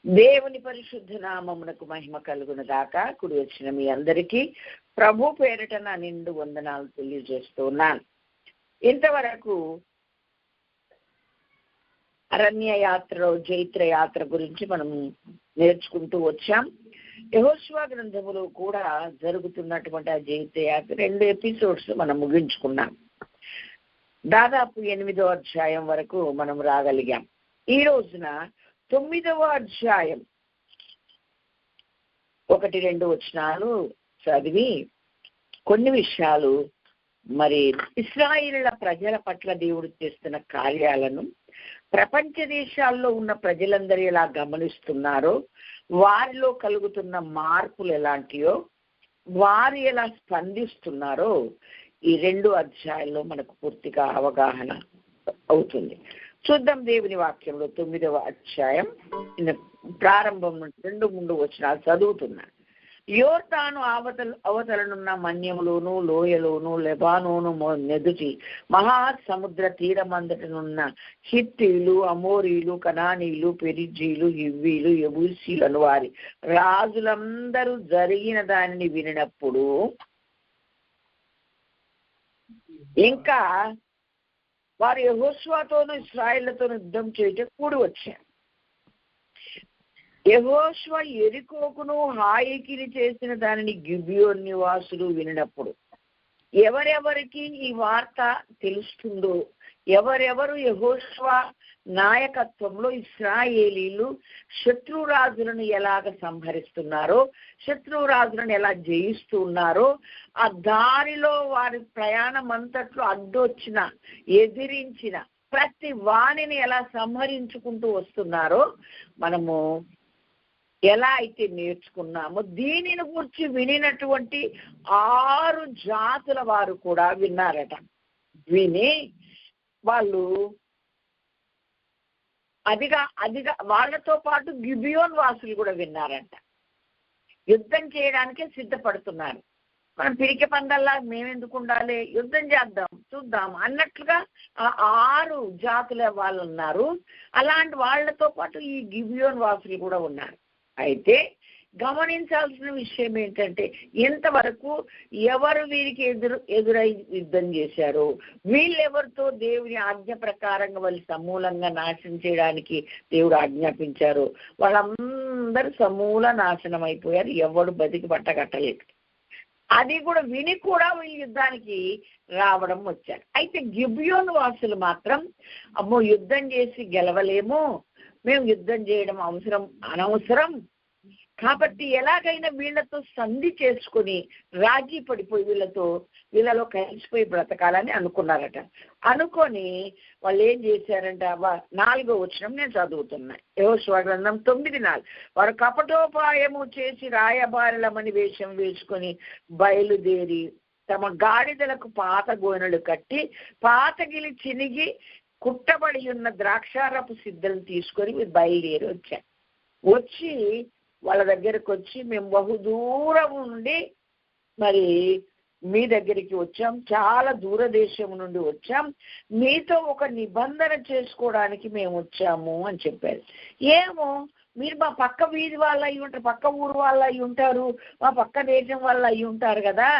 దేవుని పరిశుద్ధ నామమునకు మహిమ కలుగును గాక. కుడి వచ్చిన మీ అందరికీ ప్రభు పేరిట నా నిండు వందనాలు తెలియజేస్తున్నాను. ఇంతవరకు అరణ్య యాత్ర, జైత్ర యాత్ర గురించి మనం నేర్చుకుంటూ వచ్చాం. యెహోషువ గ్రంథములో కూడా జరుగుతున్నటువంటి ఆ జైత్ర యాత్ర 2 ఎపిసోడ్స్ మనం ముగించుకున్నాం. దాదాపు 8వ అధ్యాయం వరకు మనం రాగలిగాం. ఈ రోజున 9వ అధ్యాయం 1-2 వచనాలు చదివి కొన్ని విషయాలు మరి ఇశ్రాయేలుల ప్రజల పట్ల దేవుడు చేస్తున్న కార్యాలను ప్రపంచ దేశాల్లో ఉన్న ప్రజలందరూ ఎలా గమనిస్తున్నారో, వారిలో కలుగుతున్న మార్పులు ఎలాంటియో, వారు ఎలా స్పందిస్తున్నారో ఈ 2 అధ్యాయాల్లో మనకు పూర్తిగా అవగాహన అవుతుంది. చూద్దాం దేవుని వాక్యంలో 9వ అధ్యాయం ప్రారంభం నుండి 2-3 వచనాలు చదువుతున్నాను. యోర్దాను అవతలనున్న మన్యములోను, లోయలోను, లెబానోను నెదుటి మహాసముద్ర తీరమందటనున్న హిత్తీలు, అమోరీలు, కనానీలు, పెరిజీలు, హివ్వీలు, యెబూసీలు అను వారి రాజులందరూ జరిగిన దానిని వినినప్పుడు ఇంకా వారు యెహోషువతోనూ ఇశ్రాయేలుతోనూ యుద్ధం చేయటం కూడి వచ్చారు. యెహోషువ యెరికోకును హాయికిని చేసిన దానిని గిబియోను నివాసులు వినినప్పుడు ఎవరెవరికి ఈ వార్త తెలుస్తుందో, ఎవరెవరు యెహోషువ నాయకత్వంలో ఇశ్రాయేలీలు శత్రురాజులను ఎలాగ సంహరిస్తున్నారో, శత్రురాజులను ఎలా జయిస్తూ ఉన్నారో, ఆ దారిలో వారి ప్రయాణం అంతట్లో అడ్డొచ్చిన, ఎదిరించిన ప్రతి వాణిని ఎలా సంహరించుకుంటూ వస్తున్నారో మనము ఎలా అయితే నేర్చుకున్నామో, దీనిని గురించి వినినటువంటి 6 జాతుల వారు కూడా విన్నారట. విని వాళ్ళు అదిగా వాళ్ళతో పాటు గిబియోన్ వాసులు కూడా విన్నారంట. యుద్ధం చేయడానికే సిద్ధపడుతున్నారు. మనం పిరికి పందల్లా మేమెందుకు ఉండాలి, యుద్ధం చేద్దాం, చూద్దాం అన్నట్లుగా 6 జాతుల వాళ్ళు ఉన్నారు. అలాంటి వాళ్లతో పాటు ఈ గిబియోన్ వాసులు కూడా ఉన్నారు. అయితే గమనించాల్సిన విషయం ఏంటంటే, ఇంతవరకు ఎవరు వీరికి ఎదురై యుద్ధం చేశారో, వీళ్ళెవరితో దేవుని ఆజ్ఞ ప్రకారంగా వాళ్ళు సమూలంగా నాశనం చేయడానికి దేవుడు ఆజ్ఞాపించారు, వాళ్ళందరూ సమూల నాశనం అయిపోయారు. ఎవడు బతికి పట్టగట్టలేదు. అది కూడా విని కూడా వీళ్ళు యుద్ధానికి రావడం వచ్చారు. అయితే గిబియోను వాసులు మాత్రం అమ్మో యుద్ధం చేసి గెలవలేము, మేము యుద్ధం చేయడం అనవసరం కాబట్టి ఎలాగైనా వీళ్ళతో సంధి చేసుకుని రాజీ పడిపోయి వీళ్ళలో కలిసిపోయి బ్రతకాలని అనుకున్నారట. అనుకొని వాళ్ళు ఏం చేశారంట, 4వ వచనం నేను చదువుతున్నా. యెహోషువ గ్రంథం 9:4. వారు కపటోపాయము చేసి రాయబారులమని వేషం వేసుకొని బయలుదేరి తమ గాడిదలకు పాత గోనెలు కట్టి పాతగిలి చినిగి కుట్టబడి ఉన్న ద్రాక్షారపు సిద్ధలు తీసుకొని బయలుదేరి వచ్చారు. వచ్చి వాళ్ళ దగ్గరకు వచ్చి, మేము బహుదూరం నుండి మరి మీ దగ్గరికి వచ్చాం, చాలా దూరదేశం నుండి వచ్చాం, మీతో ఒక నిబంధన చేసుకోవడానికి మేము వచ్చాము అని చెప్పారు. ఏమో మీరు మా పక్క వీధి వాళ్ళు అయి ఉంటారు, పక్క ఊరు వాళ్ళు అయి ఉంటారు, మా పక్క దేశం వాళ్ళు అయి ఉంటారు కదా,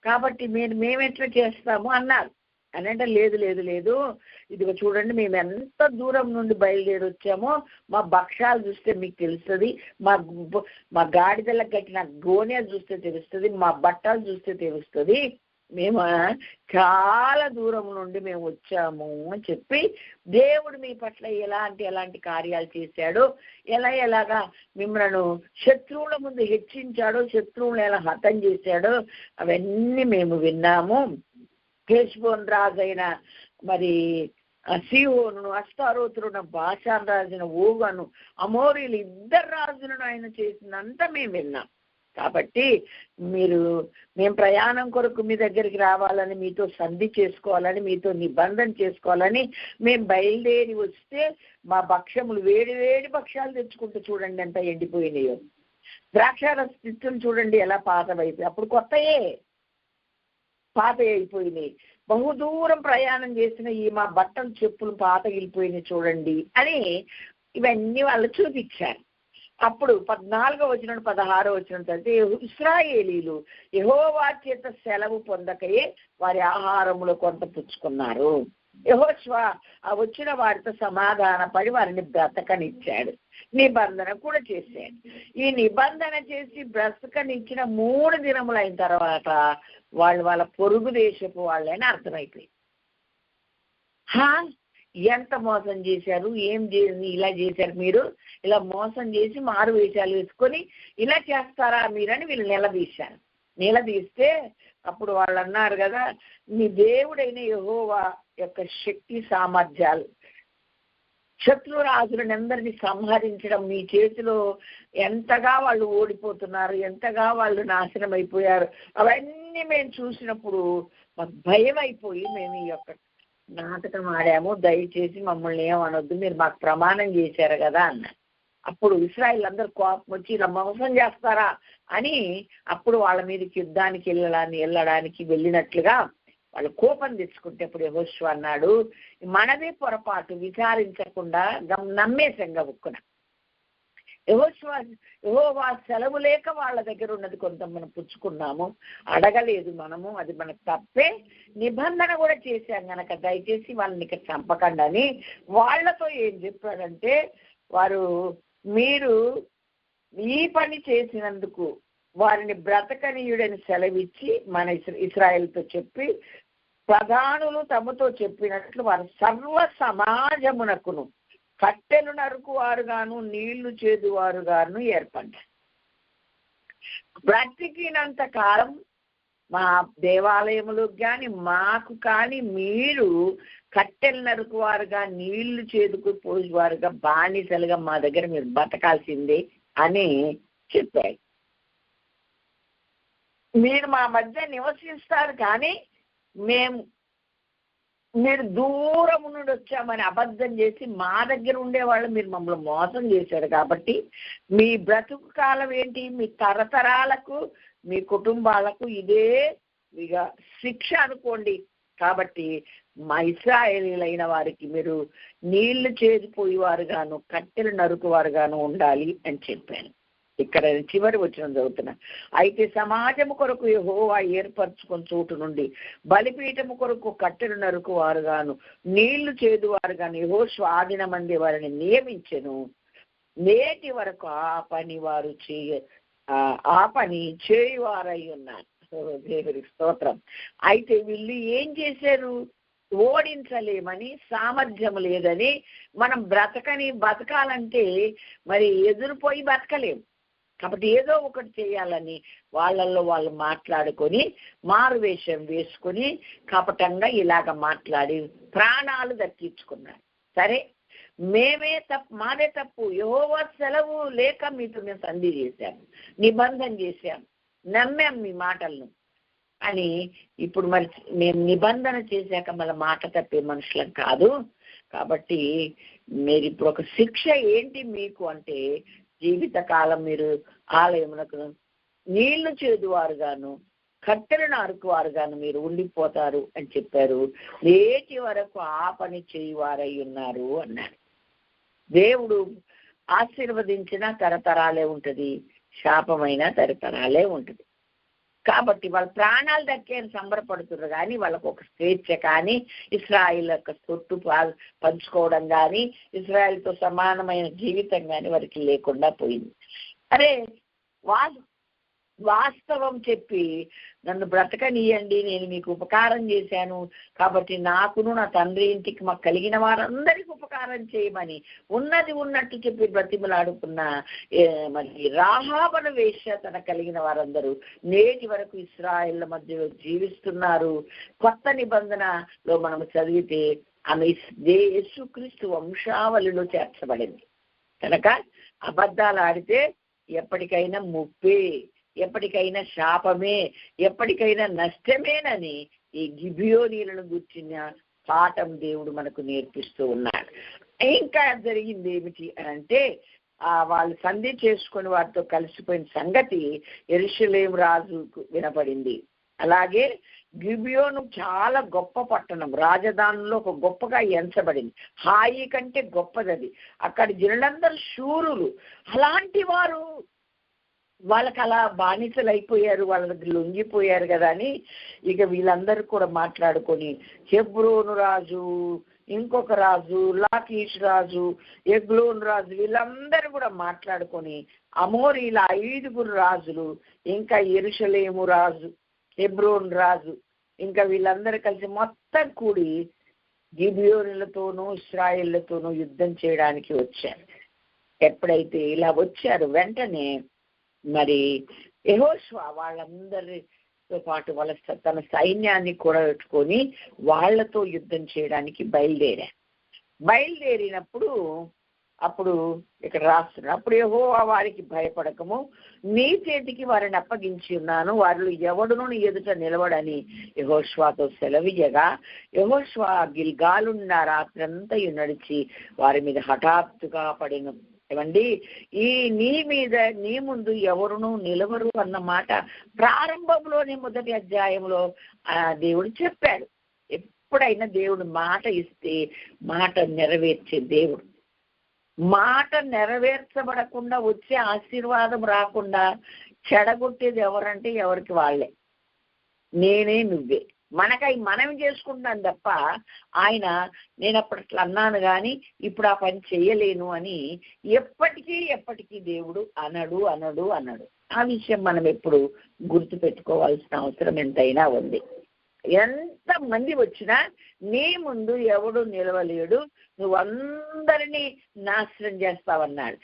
కాబట్టి మేమెట్లా చేస్తాము అన్నారు. అని అంటే లేదు లేదు లేదు, ఇదిగో చూడండి, మేము ఎంత దూరం నుండి బయలుదేరి వచ్చామో మా భక్ష్యాలు చూస్తే మీకు తెలుస్తుంది, మా గాడిదలకు కట్టిన గోనెలు చూస్తే తెలుస్తుంది, మా బట్టలు చూస్తే తెలుస్తుంది, మేము చాలా దూరం నుండి మేము వచ్చాము అని చెప్పి దేవుడు మీ పట్ల ఎలాంటి కార్యాలు చేశాడో, ఎలాగా మిమ్మల్ని శత్రువుల ముందు హెచ్చించాడో, శత్రువులను ఎలా హతం చేశాడో అవన్నీ మేము విన్నాము. హెష్బోన్ రాజైన మరి సీహోను, అష్టారోతులను, బాషాన్ రాజైన ఓగను, అమోరీలు 2 రాజులను ఆయన చేసినంత మేము విన్నాం. కాబట్టి మేము ప్రయాణం కొరకు మీ దగ్గరికి రావాలని, మీతో సంధి చేసుకోవాలని, మీతో నిబంధన చేసుకోవాలని మేము బయలుదేరి వస్తే మా భక్ష్యములు వేడి భక్ష్యాలు తెచ్చుకుంటూ చూడండి ఎంత ఎండిపోయినాయో, ద్రాక్షారస స్థితులు చూడండి ఎలా పాతవైపోయి, అప్పుడు కొత్తయే పాత అయిపోయినాయి, బహుదూరం ప్రయాణం చేసిన ఈ మా బట్టలు చెప్పులు పాత వెళ్ళిపోయినాయి చూడండి అని ఇవన్నీ వాళ్ళు చూపించారు. అప్పుడు 14వ వచనం 16వ వచనం చదివితే ఇశ్రాయేలీలు యెహోవా చేత సెలవు పొందకయే వారి ఆహారములో కొంత పుచ్చుకున్నారు. యెహోషువ ఆ వచ్చిన వారితో సమాధానపడి వారిని బ్రతకనిచ్చాడు, నిబంధన కూడా చేశాడు. ఈ నిబంధన చేసి బ్రతకనిచ్చిన 3 దినములు అయిన తర్వాత వాళ్ళ పొరుగు దేశపు వాళ్ళని అర్థమైపోయింది. ఎంత మోసం చేశారు, ఏం చేసి ఇలా చేశారు, మీరు ఇలా మోసం చేసి మారు వేషాలు వేసుకొని ఇలా చేస్తారా మీరని వీళ్ళు నిలదీస్తే అప్పుడు వాళ్ళు అన్నారు కదా, మీ దేవుడైన యెహోవా యొక్క శక్తి సామర్థ్యాలు, శత్రురాజులను అందరినీ సంహరించడం మీ చేతిలో ఎంతగా వాళ్ళు ఓడిపోతున్నారు, ఎంతగా వాళ్ళు నాశనం అయిపోయారు, అవన్నీ మేము చూసినప్పుడు మాకు భయం అయిపోయి మేము ఈ యొక్క నాటకం ఆడాము, దయచేసి మమ్మల్ని ఏమనొద్దు, మీరు మాకు ప్రమాణం చేశారు కదా అన్నారు. అప్పుడు ఇశ్రాయేలు అందరు కోపం వచ్చి ఇలా మోసం చేస్తారా అని అప్పుడు వాళ్ళ మీదకి యుద్ధానికి వెళ్ళడానికి వెళ్ళినట్లుగా వాళ్ళు కోపం తెచ్చుకుంటే ఇప్పుడు యెహోషువ అన్నాడు, మనదే పొరపాటు, విచారించకుండా నమ్మేశాం గబుక్కున. యెహోవా సెలవు లేక వాళ్ళ దగ్గర ఉన్నది కొంత మనం పుచ్చుకున్నాము, అడగలేదు మనము, అది మనకు తప్పే, నిబంధన కూడా చేశాం గనక దయచేసి వాళ్ళని ఇక్కడ చంపకండి అని వాళ్లతో ఏం చెప్పాడంటే, మీరు ఈ పని చేసినందుకు వారిని బ్రతకనీయుడని సెలవిచ్చి మన ఇశ్రాయేలుతో చెప్పి ప్రధానులు తమతో చెప్పినట్లు వారు సర్వ సమాజమునకును కట్టెలు నరుకువారుగాను నీళ్లు చేదువారుగాను ఏర్పడ్డారు. బ్రతికినంత కాలం మా దేవాలయములకు కానీ మాకు కానీ మీరు కట్టెలు నరుకువారుగా నీళ్లు చేదుకు పోసేవారుగా బానిసలుగా మా దగ్గర మీరు బతకాల్సిందే అని చెప్పారు. మీరు మా మధ్య నివసిస్తారు కానీ మీరు దూరం నుండి వచ్చామని అబద్ధం చేసి మా దగ్గర ఉండేవాళ్ళు మీరు మమ్మల్ని మోసం చేశారు కాబట్టి మీ బ్రతుకు కాలం ఏంటి, మీ తరతరాలకు మీ కుటుంబాలకు ఇదే ఇక శిక్ష అనుకోండి. కాబట్టి మా ఇశ్రాయేలీలైన వారికి మీరు నీళ్లు చేదిపోయేవారుగాను కట్టెలు నరుకువారుగాను ఉండాలి అని చెప్పాను. ఇక్కడ చివరి వచనం చదువుతున్నా, అయితే సమాజము కొరకు యెహోవా ఏర్పరచుకుని చోటు నుండి బలిపీఠము కొరకు కట్టెలు నరుకువారుగాను నీళ్లు చేదువారుగాను యెహోషువ ఆదినమందే వారిని నియమించెను. నేటి వరకు ఆ పని చేయువారై ఉన్నారు. దేవునికి స్తోత్రం. అయితే వీళ్ళు ఏం చేశారు, ఓడించలేమని, సామర్థ్యం లేదని, మనం బతకాలంటే మరి ఎదురుపోయి బతకలేము కాబట్టి ఏదో ఒకటి చేయాలని వాళ్ళల్లో వాళ్ళు మాట్లాడుకొని మారువేషం వేసుకొని కపటంగా ఇలాగ మాట్లాడి ప్రాణాలు దక్కించుకున్నారు. సరే, మాదే తప్పు, యెహోవా సెలవు లేక మీతో మేము సంధి చేశాము, నిబంధన చేశాము, నమ్మాం మీ మాటలను అని. ఇప్పుడు మరి మేము నిబంధన చేశాక మళ్ళీ మాట తప్పే మనుషులం కాదు. కాబట్టి మీరు ఇప్పుడు ఒక శిక్ష ఏంటి మీకు అంటే, జీవితకాలం మీరు ఆలయమునకు నీళ్లు చేదువారుగాను కట్టెలు నరుకువారుగాను మీరు ఉండిపోతారు అని చెప్పారు. నేటి వరకు ఆ పని చేయువారై ఉన్నారు అన్నారు. దేవుడు ఆశీర్వదించిన తరతరాలే ఉంటుంది, శాపమైన తరతరాలే ఉంటుంది. కాబట్టి వాళ్ళ ప్రాణాలు దక్కేని సంబరపడుతున్నారు కానీ వాళ్ళకు ఒక స్వేచ్ఛ కానీ, ఇశ్రాయేల్ యొక్క సొత్తు పంచుకోవడం కానీ, ఇశ్రాయేల్తో సమానమైన జీవితం కానీ వారికి లేకుండా పోయింది. అరే, వాస్తవం చెప్పి నన్ను బ్రతకనీయండి, నేను మీకు ఉపకారం చేశాను కాబట్టి నాకును నా తండ్రి ఇంటికి మాకు కలిగిన వారందరికీ ఉపకారం చేయమని ఉన్నది ఉన్నట్టు చెప్పి బ్రతిమలాడుకున్న మరి రాహాబను వేశ్య తన కలిగిన వారందరూ నేటి వరకు ఇశ్రాయేళ్ల మధ్యలో జీవిస్తున్నారు. కొత్త నిబంధనలో మనం చదివితే ఆమె యేసుక్రీస్తు వంశావళిలో చేర్చబడింది కనుక అబద్ధాలు ఆడితే ఎప్పటికైనా ముప్పే, ఎప్పటికైనా శాపమే, ఎప్పటికైనా నష్టమేనని ఈ గిబియోనీలను గుర్చిన పాఠం దేవుడు మనకు నేర్పిస్తూ ఉన్నాడు. ఇంకా జరిగింది ఏమిటి అంటే, వాళ్ళు సంధి చేసుకుని వారితో కలిసిపోయిన సంగతి యెరూషలేము రాజుకు వినపడింది. అలాగే గిబియోను చాలా గొప్ప పట్టణం, రాజధానిలో ఒక గొప్పగా ఎంచబడింది. హాయి కంటే గొప్పది అది. అక్కడ జనులందరూ శూరులు. అలాంటి వారు వాళ్ళకి అలా బానిసలు అయిపోయారు, వాళ్ళ దగ్గర లొంగిపోయారు కదా అని ఇక వీళ్ళందరూ కూడా మాట్లాడుకొని హెబ్రోను రాజు, ఇంకొక రాజు, లాకీష్ రాజు, ఎగ్లోన్ రాజు, వీళ్ళందరూ కూడా మాట్లాడుకొని అమోరీల 5 రాజులు, ఇంకా యెరూషలేము రాజు, హెబ్రోన్ రాజు, ఇంకా వీళ్ళందరూ కలిసి మొత్తం కూడి గిబియోనులతోనూ ఇశ్రాయేళ్లతోనూ యుద్ధం చేయడానికి వచ్చారు. ఎప్పుడైతే ఇలా వచ్చారు వెంటనే మరి యెహోషువ వాళ్ళందరితో పాటు తన సైన్యాన్ని కూడా పెట్టుకొని వాళ్లతో యుద్ధం చేయడానికి బయలుదేరినప్పుడు అప్పుడు ఇక్కడ రాస్తున్నారు, అప్పుడు యెహోవా వారికి భయపడకము, నీ చేతికి వారిని అప్పగించి ఉన్నాను, వారిలో ఎవడును నీ ఎదుట నిలవడని యెహోషువతో సెలవియగా, యెహోషువ గిల్గాలున్న రాత్రంతయు నడిచి వారి మీద హఠాత్తుగా పడిన. ఏమండి, నీ ముందు ఎవరును నిలవరు అన్న మాట ప్రారంభంలోనే మొదటి అధ్యాయంలో దేవుడు చెప్పాడు. ఎప్పుడైనా దేవుడు మాట ఇస్తే మాట నెరవేర్చే దేవుడు. మాట నెరవేర్చబడకుండా వచ్చే ఆశీర్వాదం రాకుండా చెడగొట్టేది ఎవరంటే ఎవరికి వాళ్ళే, నేనే నువ్వే. మనకై మనం చేసుకుంటాం తప్ప ఆయన నేను అప్పట్లో అన్నాను కానీ ఇప్పుడు ఆ పని చెయ్యలేను అని ఎప్పటికీ దేవుడు అనడు. ఆ విషయం మనం ఎప్పుడు గుర్తు పెట్టుకోవాల్సిన అవసరం ఎంతైనా ఉంది. ఎంతమంది వచ్చినా నీ ముందు ఎవడు నిలవలేడు, నువ్వు అందరినీ నాశనం చేస్తావన్నాడు.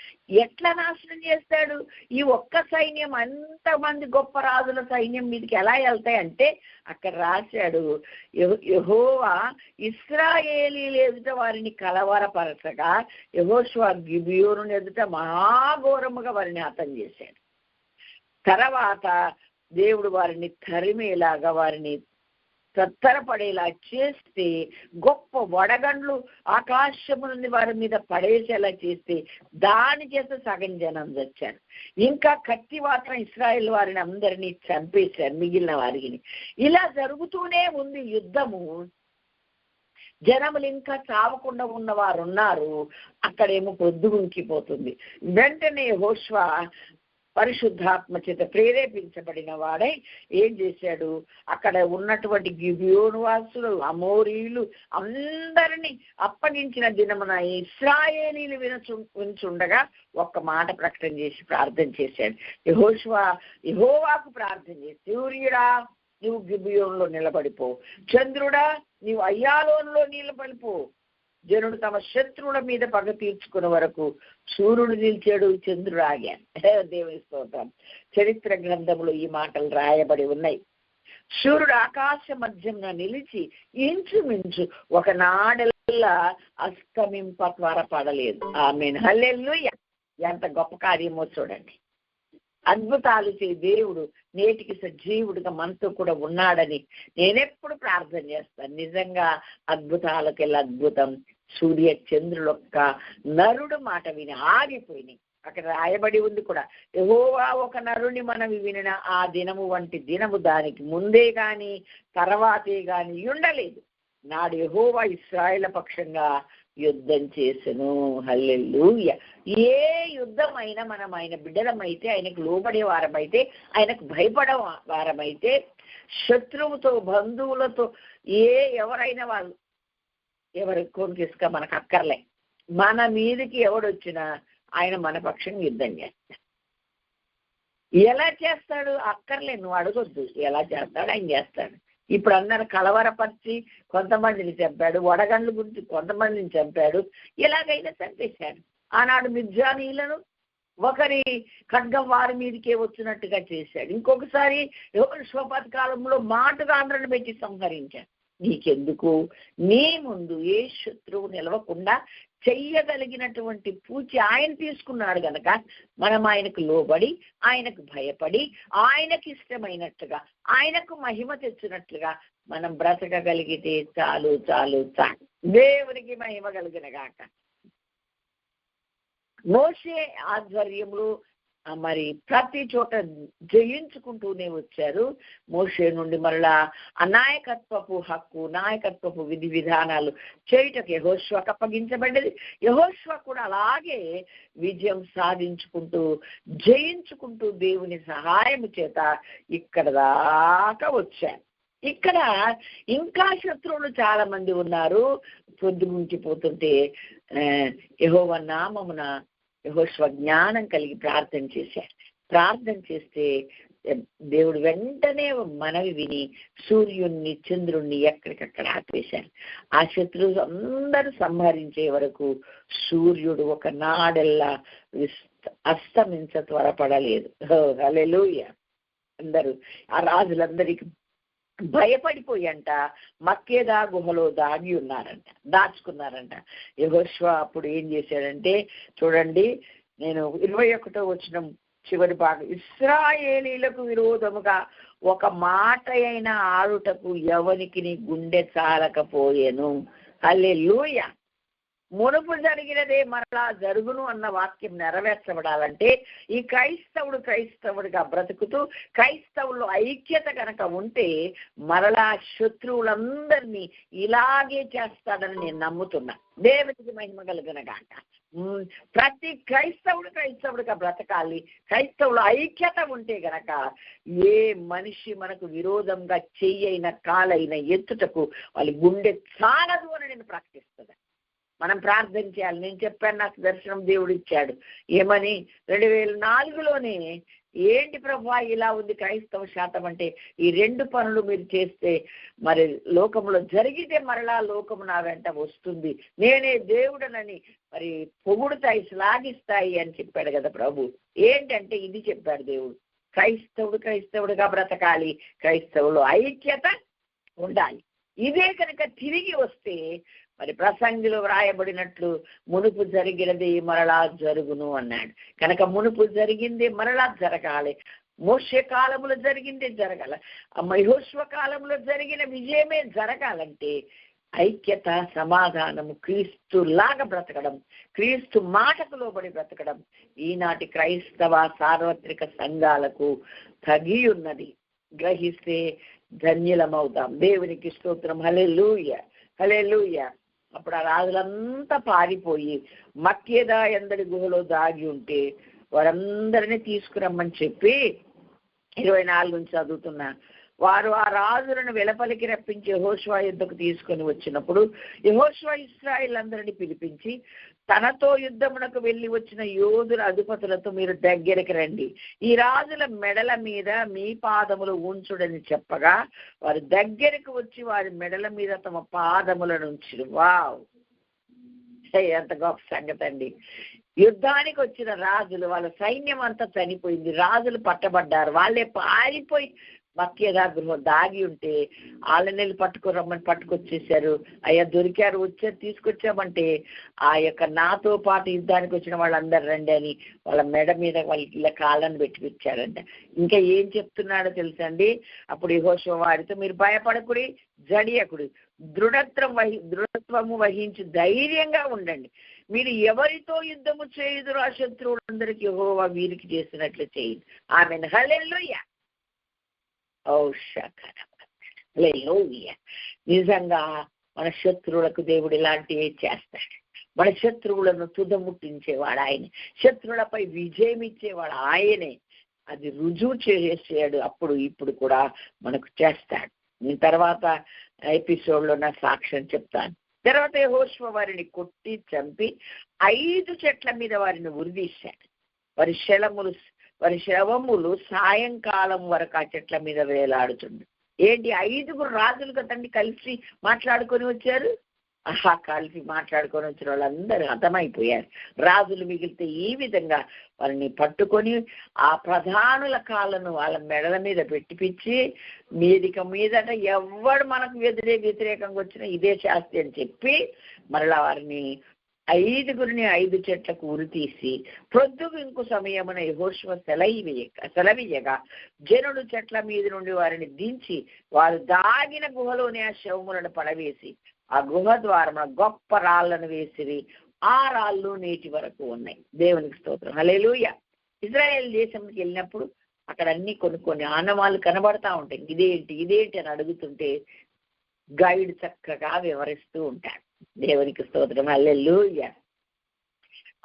ఎట్లా నాశనం చేస్తాడు? ఈ ఒక్క సైన్యం అంతమంది గొప్ప రాజుల సైన్యం మీదకి ఎలా వెళ్తాయంటే అక్కడ రాశాడు, యెహోవా ఇశ్రాయేలీయుల ఎదుట వారిని కలవరపరచగా యెహోషువ గిబియోను ఎదుట మహాఘోరముగా వారిని హతం చేశాడు. తర్వాత దేవుడు వారిని తరిమేలాగా, వారిని తత్తరపడేలా చేస్తే, గొప్ప వడగండ్లు ఆకాశము నుండి వారి మీద పడేసేలా చేస్తే దాని చేత సగం జనం చచ్చారు. ఇంకా కత్తి మాత్రం ఇశ్రాయేల్ వారిని అందరినీ చంపేశారు, మిగిలిన వారిని. ఇలా జరుగుతూనే ఉంది యుద్ధము. జనములు ఇంకా చావకుండా ఉన్నవారు ఉన్నారు. అక్కడేమో పొద్దుగుంకిపోతుంది. వెంటనే యెహోషువ పరిశుద్ధాత్మ చేత ప్రేరేపించబడిన వాడై ఏం చేశాడు, అక్కడ ఉన్నటువంటి గిబియోను వాసులు, అమోరీలు అందరినీ అప్పగించిన దినమున ఇశ్రాయేలీలు వినుచుండగా ఒక్క మాట ప్రకటన చేసి ప్రార్థన చేశాడు. యెహోవాకు ప్రార్థన చేసి, సూర్యుడా నువ్వు గిబియోనులో నిలబడిపో, చంద్రుడా నీవు అయ్యాలోనులో నిలబడిపో, జనుడు తమ శత్రువుల మీద పగ తీర్చుకునే వరకు సూర్యుడు నిలిచాడు, చంద్రుడు ఆగాను. దేవుని స్తోత్రం. చరిత్ర గ్రంథంలో ఈ మాటలు రాయబడి ఉన్నాయి. సూర్యుడు ఆకాశ మధ్యంగా నిలిచి ఇంచుమించు ఒక నాడెల్లా అస్తమింప త్వరపడలేదు. ఆమేన్, హల్లెలూయా. ఎంత గొప్ప కార్యమో చూడండి. అద్భుతాలు చే దేవుడు నేటికి సజీవుడిగా మనతో కూడా ఉన్నాడని నేనెప్పుడు ప్రార్థన చేస్తాను. నిజంగా అద్భుతాలకెళ్ళ అద్భుతం సూర్య చంద్రులొక్క నరుడు మాట విని ఆగిపోయినాయి. అక్కడ రాయబడి ఉంది కూడా, యెహోవా ఒక నరుని మనవి వినిన ఆ దినము వంటి దినము దానికి ముందే గాని తర్వాతే గాని ఉండలేదు. నాడు యెహోవా ఇశ్రాయేలు పక్షంగా యుద్ధం చేసెను. హల్లెలూయా. ఏ యుద్ధం అయినా మనం ఆయన బిడ్డలమైతే, ఆయనకు లోబడే వారమైతే, ఆయనకు భయపడే వారమైతే, శత్రువుతో బంధువులతో ఎవరైనా వాళ్ళు ఎవరి కోరికిసుక మనకు అక్కర్లే. మన మీదకి ఎవడొచ్చినా ఆయన మన పక్షంగా యుద్ధం చేస్తాడు. ఎలా చేస్తాడు అక్కర్లే, నువ్వు అడగొద్దు. ఎలా చేస్తాడు ఆయన చేస్తాడు. ఇప్పుడు అందరు కలవరపరిచి కొంతమందిని చంపాడు, వడగండ్ల గురించి కొంతమందిని చంపాడు, ఎలాగైనా చంపేశాడు. ఆనాడు మిద్యానీయులను ఒకరి ఖడ్గం వారి మీదకే వచ్చినట్టుగా చేశాడు. ఇంకొకసారి యెహోషువ కాలంలో మాటుగా అందరిని పెట్టి సంహరించాడు. నీకెందుకు? నీ ముందు ఏ శత్రువు నిలవకుండా చెయ్యగలిగినటువంటి పూచి ఆయన తీసుకున్నాడు గనక మనం ఆయనకు లోబడి, ఆయనకు భయపడి, ఆయనకు ఇష్టమైనట్టుగా, ఆయనకు మహిమ తెచ్చినట్లుగా మనం బ్రతకగలిగితే చాలు. దేవునికి మహిమ కలిగిన గాక. మోషే ఆధ్వర్యంలో మరి ప్రతి చోట జయించుకుంటూనే వచ్చారు. మోషే నుండి మరలా ఆ నాయకత్వపు హక్కు, నాయకత్వపు విధి విధానాలు చేయుటకు యెహోషువకు అప్పగించబడ్డది. యెహోషువ కూడా అలాగే విజయం సాధించుకుంటూ జయించుకుంటూ దేవుని సహాయం చేత ఇక్కడ దాకా వచ్చారు. ఇక్కడ ఇంకా శత్రువులు చాలా మంది ఉన్నారు. పొద్దుగుంకిపోతుంటే యెహోవా నామమున యెహోషువ జ్ఞానం కలిగి ప్రార్థన చేశారు. ప్రార్థన చేస్తే దేవుడు వెంటనే మనవి విని సూర్యుణ్ణి చంద్రుణ్ణి ఎక్కడికక్కడ ఆపేశారు. ఆ శత్రువులు అందరూ సంహరించే వరకు సూర్యుడు ఒక నాడెల్లా అస్తమించ త్వరపడలేదు. హల్లెలూయా. అందరూ ఆ రాజులందరికీ భయపడిపోయంట మక్కేదా గుహలో దాగి ఉన్నారంట, దాచుకున్నారంట. యెహోషువ అప్పుడు ఏం చేశాడంటే, చూడండి, నేను 21వ వచనం చివరి భాగం, ఇశ్రాయేలీలకు విరోధముగా ఒక మాట అయినా ఆడుటకు ఎవనికి గుండె చాలకపోయెను. హల్లెలూయా. మునుపు జరిగినదే మరలా జరుగును అన్న వాక్యం నెరవేర్చబడాలంటే ఈ క్రైస్తవుడిగా బ్రతుకుతూ క్రైస్తవుల్లో ఐక్యత కనుక ఉంటే మరలా శత్రువులందరినీ ఇలాగే చేస్తాడని నేను నమ్ముతున్నా. దేవునికి మహిమ కలుగునగాక. ప్రతి క్రైస్తవుడిగా బ్రతకాలి. క్రైస్తవులు ఐక్యత ఉంటే గనక ఏ మనిషి మనకు విరోధంగా చెయ్యైన కాలైన ఎత్తుటకు వాళ్ళ గుండె చాలదు అని నేను ప్రకటిస్తున్నాను. మనం ప్రార్థన చేయాలి. నేను చెప్పాను, నాకు దర్శనం దేవుడు ఇచ్చాడు. ఏమని? 2004లోనే ఏంటి ప్రభువా ఇలా ఉంది క్రైస్తవ శాతం అంటే, ఈ 2 పనులు మీరు చేస్తే మరి లోకంలో జరిగితే మరలా లోకము నా వెంట వస్తుంది, నేనే దేవుడనని మరి పొగుడుతాయి, శ్లాఘిస్తాయి అని చెప్పాడు కదా ప్రభు. ఏంటంటే ఇది చెప్పాడు దేవుడు, క్రైస్తవుడిగా బ్రతకాలి, క్రైస్తవులు ఐక్యత ఉండాలి. ఇదే కనుక తిరిగి వస్తే మరి ప్రసంగిలో వ్రాయబడినట్లు మునుపు జరిగినది మరలా జరుగును అన్నాడు. కనుక మునుపు జరిగింది మరలా జరగాలి. మోషే కాలంలో జరిగిందే జరగాలి. యెహోషువ కాలంలో జరిగిన విజయమే జరగాలంటే ఐక్యత, సమాధానము, క్రీస్తులాగా బ్రతకడం, క్రీస్తు మాటకు లోబడి బ్రతకడం ఈనాటి క్రైస్తవ సార్వత్రిక సంఘాలకు తగి ఉన్నది. గ్రహిస్తే ధన్యులమవుతాం. దేవునికి స్తోత్రం. హల్లెలూయా, హల్లెలూయా. అప్పుడు ఆ రాజులంతా పారిపోయి మక్కేదా ఎందరి గుహలో దాగి ఉంటే వారందరినీ తీసుకురమ్మని చెప్పి 24 నుంచి చదువుతున్నా. వారు ఆ రాజులను వెలపలికి రప్పించి యెహోషువ యుద్ధకు తీసుకొని వచ్చినప్పుడు యెహోషువ ఇశ్రాయేలులందరినీ పిలిపించి తనతో యుద్ధమునకు వెళ్ళి వచ్చిన యోధుల అధిపతులతో మీరు దగ్గరికి రండి, ఈ రాజుల మెడల మీద మీ పాదములు ఉంచుడని చెప్పగా వారు దగ్గరకు వచ్చి వారి మెడల మీద తమ పాదములను ఉంచిరు. వావ్, ఎంత గొప్ప సంగతి అండి. యుద్ధానికి వచ్చిన రాజులు, వాళ్ళ సైన్యం అంతా చనిపోయింది, రాజులు పట్టబడ్డారు, వాళ్ళే పారిపోయి మక్కేదా గృహం దాగి ఉంటే వాళ్ళని పట్టుకురమ్మని పట్టుకొచ్చేసారు. అయ్యా దొరికారు, వచ్చారు, తీసుకొచ్చామంటే ఆ యొక్క నాతో పాటు యుద్ధానికి వచ్చిన వాళ్ళందరూ రండి అని వాళ్ళ మెడ మీద వాళ్ళకి ఇలా కాళ్ళని పెట్టిపించారంట. ఇంకా ఏం చెప్తున్నాడో తెలుసండి, అప్పుడు యెహోషువ వారితో మీరు భయపడకుడి, జడియకుడి, దృఢత్వము వహించి ధైర్యంగా ఉండండి. మీరు ఎవరితో యుద్ధము చేయుదురు ఆ శత్రువులందరికీ యెహోవా వీరికి చేసినట్లు చేయండి. ఆమేన్. హల్లెలూయా. నిజంగా మన శత్రువులకు దేవుడు ఇలాంటివి చేస్తాడు. మన శత్రువులను తుదముట్టించేవాడు ఆయనే, శత్రువులపై విజయం ఇచ్చేవాడు ఆయనే. అది రుజువు చేసాడు, అప్పుడు ఇప్పుడు కూడా మనకు చేస్తాడు. తర్వాత ఎపిసోడ్లో నా సాక్ష్యం చెప్తాను. తర్వాత యెహోషువ వారిని కొట్టి చంపి 5 చెట్ల మీద వారిని ఉరిదీశాడు. వారి శవములు సాయంకాలం వరకు ఆ చెట్ల మీద వేలాడుతుంది. ఏంటి, 5 రాజులు కదండి కలిసి మాట్లాడుకొని వచ్చారు. కలిసి మాట్లాడుకొని వచ్చిన వాళ్ళందరూ హతమైపోయారు. రాజులు మిగిలితే ఈ విధంగా వారిని పట్టుకొని ఆ ప్రధానుల కాళ్ళను వాళ్ళ మెడల మీద పెట్టిపిచ్చి మీదట ఎవడు మనకు వ్యతిరేకంగా వచ్చినా ఇదే శాస్తి అని చెప్పి మరలా వారిని 5 చెట్లకు ఉరి తీసి ప్రొద్దుకు ఇంకో సమయమున యెహోషువ సెలవీయగా జనులు చెట్ల మీద నుండి వారిని దించి వారు దాగిన గుహలోని ఆ శవములను పడవేసి ఆ గుహ ద్వారమున గొప్ప రాళ్లను వేసిరి. ఆ రాళ్ళు నేటి వరకు ఉన్నాయి. దేవునికి స్తోత్రం. హల్లెలూయా. ఇజ్రాయెల్ దేశంకి వెళ్ళినప్పుడు అక్కడ అన్ని కొన్ని ఆనవాళ్ళు కనబడతా ఉంటాయి. ఇదేంటి అని అడుగుతుంటే గైడ్ చక్కగా వివరిస్తూ ఉంటాడు. దేవునికి స్తోత్రం, హల్లెలూయా.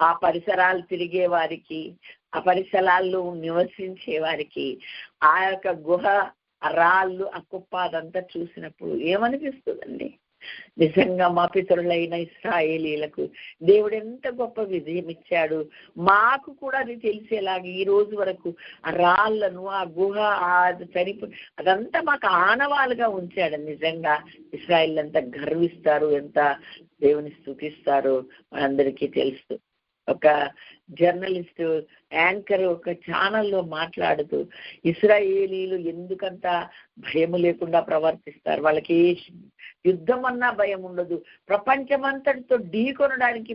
ఆ పరిసరాలు తిరిగే వారికి, ఆ పరిసరాల్లో నివసించే వారికి ఆ యొక్క గుహ, ఆ రాళ్ళు, ఆ కుప్ప అదంతా చూసినప్పుడు ఏమనిపిస్తుందండి? నిజంగా మా పితరులైన ఇశ్రాయేలీలకు దేవుడు ఎంత గొప్ప విజయం ఇచ్చాడు. మాకు కూడా అది తెలిసేలాగా ఈ రోజు వరకు ఆ రాళ్లను, ఆ గుహ, అదంతా మాకు ఆనవాలుగా ఉంచాడు. నిజంగా ఇశ్రాయేల్ అంతా గర్విస్తారు, ఎంత దేవుని స్తుతిస్తారు మనందరికీ తెలుసు. ఒక జర్నలిస్ట్ యాంకర్ ఒక ఛానల్లో మాట్లాడుతూ ఇశ్రాయేలీలు ఎందుకంత భయము లేకుండా ప్రవర్తిస్తారు, వాళ్ళకి ఏ యుద్ధం అన్నా భయం ఉండదు, ప్రపంచమంతటితో ఢీకొనడానికి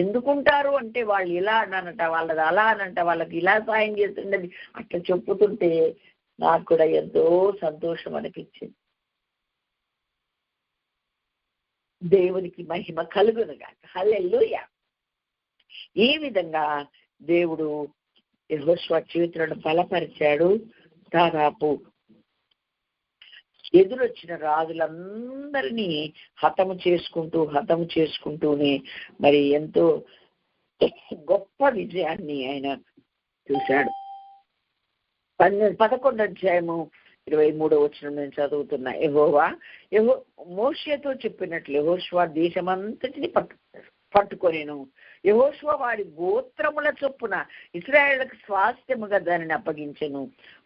ఎందుకుంటారు అంటే వాళ్ళు ఇలా అనంట, వాళ్ళది అలా అనంట, వాళ్ళకి ఇలా సాయం చేస్తుండది అట్లా చెప్పుతుంటే నాకు కూడా ఎంతో సంతోషం అనిపించింది. దేవునికి మహిమ కలుగునుగా, హల్లెలూయా. ఈ విధంగా దేవుడు యెహోషువ చేతులను బలపరిచాడు. దాదాపు ఎదురొచ్చిన రాజులందరినీ హతము చేసుకుంటూనే మరి ఎంతో గొప్ప విజయాన్ని ఆయన చూశాడు. 11వ అధ్యాయము 23వ వచనం నేను చదువుతున్నా. మోషేతో చెప్పినట్లు యెహోషువ దేశమంతటిని పట్టుకొనేను. యెహోషువ వారి గోత్రముల చొప్పున ఇశ్రాయేలుకు స్వాస్థ్యముగా దానిని అప్పగించెను.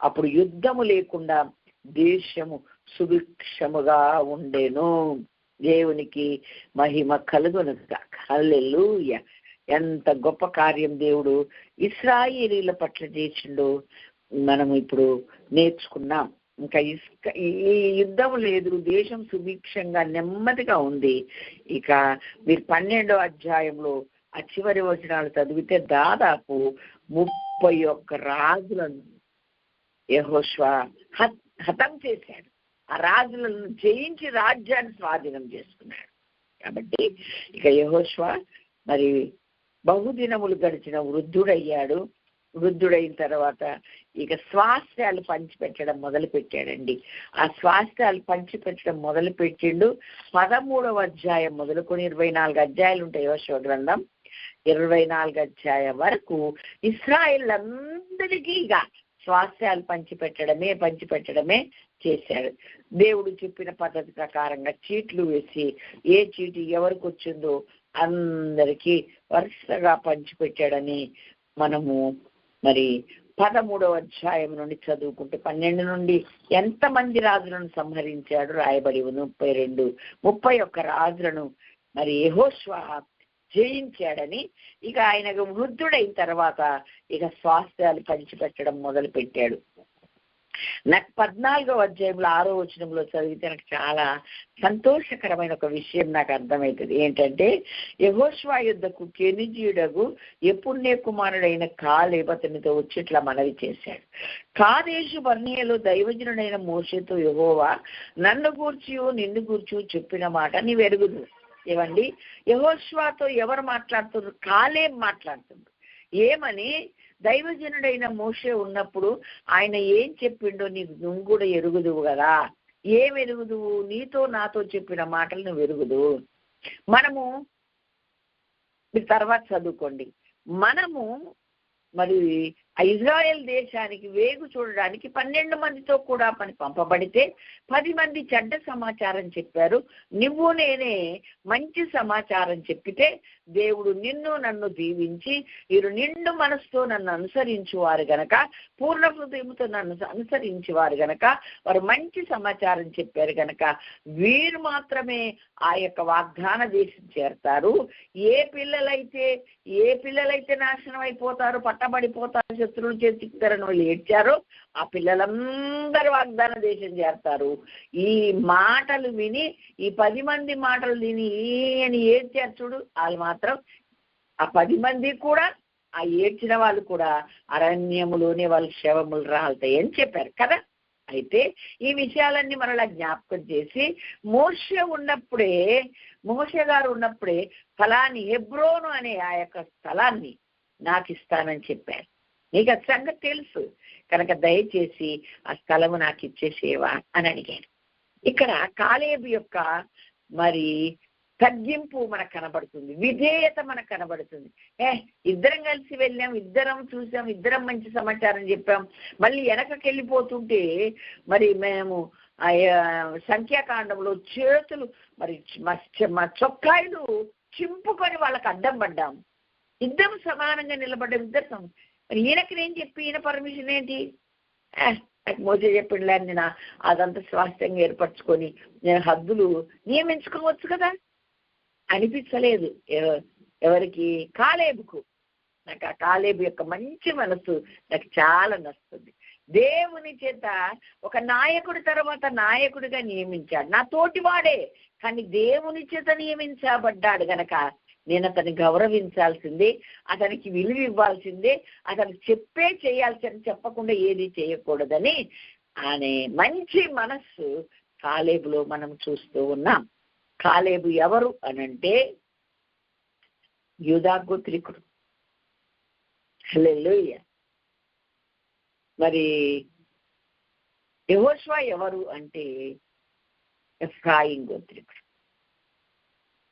అప్పుడు యుద్ధము లేకుండా దేశము సుభిక్షముగా ఉండెను. దేవునికి మహిమ కలుగునుగాక, హల్లెలూయా. ఎంత గొప్ప కార్యం దేవుడు ఇశ్రాయేలీల పట్ల చేసిండో మనం ఇప్పుడు నేర్చుకున్నాం. ఇంకా ఈ యుద్ధం లేదు, దేశం సుభిక్షంగా నెమ్మదిగా ఉంది. ఇక మీరు 12వ అధ్యాయంలో ఆ చివరి వచనాలు చదివితే దాదాపు 31 రాజులను యెహోషువ హతం చేశాడు. ఆ రాజులను జయించి రాజ్యాన్ని స్వాధీనం చేసుకున్నాడు. కాబట్టి ఇక యెహోషువ మరి బహుదినములు గడిచిన వృద్ధుడయ్యాడు. వృద్ధుడైన తర్వాత ఇక స్వాస్థ్యాలు పంచిపెట్టడం మొదలు పెట్టాడండి. ఆ స్వాస్థ్యాలు పంచిపెట్టడం మొదలు పెట్టిండు. 13వ అధ్యాయం మొదలుకొని 24 అధ్యాయాలు ఉంటాయి యెహోషువ గ్రంథం. 24 అధ్యాయం వరకు ఇశ్రాయేల్ అందరికీ ఇక స్వాస్థ్యాలు పంచిపెట్టడమే చేశాడు. దేవుడు చెప్పిన పద్ధతి ప్రకారంగా చీట్లు వేసి ఏ చీటి ఎవరికి వచ్చిందో అందరికీ వరుసగా పంచిపెట్టాడని మనము మరి 13వ అధ్యాయం నుండి చదువుకుంటే 12 నుండి ఎంతమంది రాజులను సంహరించాడు రాయబడి 31 రాజులను మరి యెహోషువ జయించాడని. ఇక ఆయన వృద్ధుడైన తర్వాత ఇక స్వాస్థ్యాలు పంచిపెట్టడం మొదలు పెట్టాడు. నాకు 14వ అధ్యాయంలో 6వ వచనంలో చదివితే నాకు చాలా సంతోషకరమైన ఒక విషయం నాకు అర్థమవుతుంది. ఏంటంటే యెహోషువ యుద్ధకు కెనిజీయుడగు యెఫున్నె కుమారుడైన కాలేబు అతనితో వచ్చి ఇట్లా మనవి చేశాడు. కాదేషు బర్నేయలో దైవజనుడైన మోషేతో యెహోవా నన్ను గూర్చి నిన్ను గూర్చి చెప్పిన మాట నీవు ఎరుగుదు. ఏమండి, యెహోషువతో ఎవరు మాట్లాడుతున్నారు? కాలేబు మాట్లాడుతున్నారు. ఏమని? దైవజనుడైన మోషే ఉన్నప్పుడు ఆయన ఏం చెప్పిండో నువ్వు కూడా ఎరుగుదువు కదా. ఏం ఎరుగుదువు? నీతో నాతో చెప్పిన మాటలు నువ్వు ఎరుగుదు. మనము తర్వాత చదువుకోండి. మనము మరి ఇజ్రాయెల్ దేశానికి వేగు చూడడానికి 12 మందితో కూడా పంపబడితే 10 మంది చెడ్డ సమాచారం చెప్పారు. నువ్వు నేనే మంచి సమాచారం చెప్పితే దేవుడు నిన్ను నన్ను దీవించి వీరు నిండు మనసుతో నన్ను అనుసరించువారు గనక, పూర్ణ హృదయంతో నన్ను అనుసరించేవారు గనక, వారు మంచి సమాచారం చెప్పారు గనక వీరు మాత్రమే ఆ యొక్క వాగ్దాన దేశం చేరతారు. ఏ పిల్లలైతే నాశనం అయిపోతారు, పట్టబడిపోతారు, శత్రువులు చేతికిస్తారని వాళ్ళు ఏడ్చారో ఆ పిల్లలందరూ వాగ్దాన దేశం చేరతారు. ఈ మాటలు విని, ఈ 10 మంది మాటలు విని అని ఏడ్చారు చూడు, వాళ్ళు మాత్రం ఆ 10 మంది కూడా, ఆ ఏడ్చిన వాళ్ళు కూడా అరణ్యములోనే వాళ్ళ శవములు రాలుతాయి అని చెప్పారు కదా. అయితే ఈ విషయాలన్నీ మనలా జ్ఞాపకం చేసి మోషే గారు ఉన్నప్పుడే ఫలాని హెబ్రోను అనే ఆ యొక్క స్థలాన్ని నాకు ఇస్తానని చెప్పారు. నీకు ఆ సంగతి తెలుసు కనుక దయచేసి ఆ స్థలము నాకు ఇచ్చేసేవా అని అడిగాను. ఇక్కడ కాలేబు యొక్క మరి తగ్గింపు మనకు కనబడుతుంది, విధేయత మనకు కనబడుతుంది. ఇద్దరం కలిసి వెళ్ళాం, ఇద్దరం చూసాం, ఇద్దరం మంచి సమాచారం చెప్పాం, మళ్ళీ వెనకకి వెళ్ళిపోతుంటే మరి మేము సంఖ్యాకాండంలో చేతులు మరి మా చొక్కాయిలు చింపుకొని వాళ్ళకి అడ్డం పడ్డాం, ఇద్దరం సమానంగా నిలబడ్డాం, ఇద్దరు. మరి ఈయనకి నేను చెప్పి ఈయన పర్మిషన్ ఏంటి? నాకు మోసే చెప్పిండిలే నేను అదంతా స్వాస్థ్యంగా ఏర్పరచుకొని నేను హద్దులు నియమించుకోవచ్చు కదా అనిపించలేదు ఎవరికి? కాలేబుకు. నాకు ఆ కాలేబు యొక్క మంచి మనసు నాకు చాలా నచ్చుతుంది. దేవుని చేత ఒక నాయకుడి తర్వాత నాయకుడిగా నియమించాడు, నా తోటివాడే, కానీ దేవుని చేత నియమించబడ్డాడు గనక నేను అతన్ని గౌరవించాల్సిందే, అతనికి విలువ ఇవ్వాల్సిందే, అతనికి చేయాల్సింది, చెప్పకుండా ఏది చేయకూడదని అనే మంచి మనస్సు కాలేబులో మనం చూస్తూ ఉన్నాం. కాలేబు ఎవరు అనంటే యూదా గోత్రికుడు. హల్లెలూయా. మరి యెహోషువ ఎవరు అంటే ఎఫ్రాయిం గోత్రికుడు.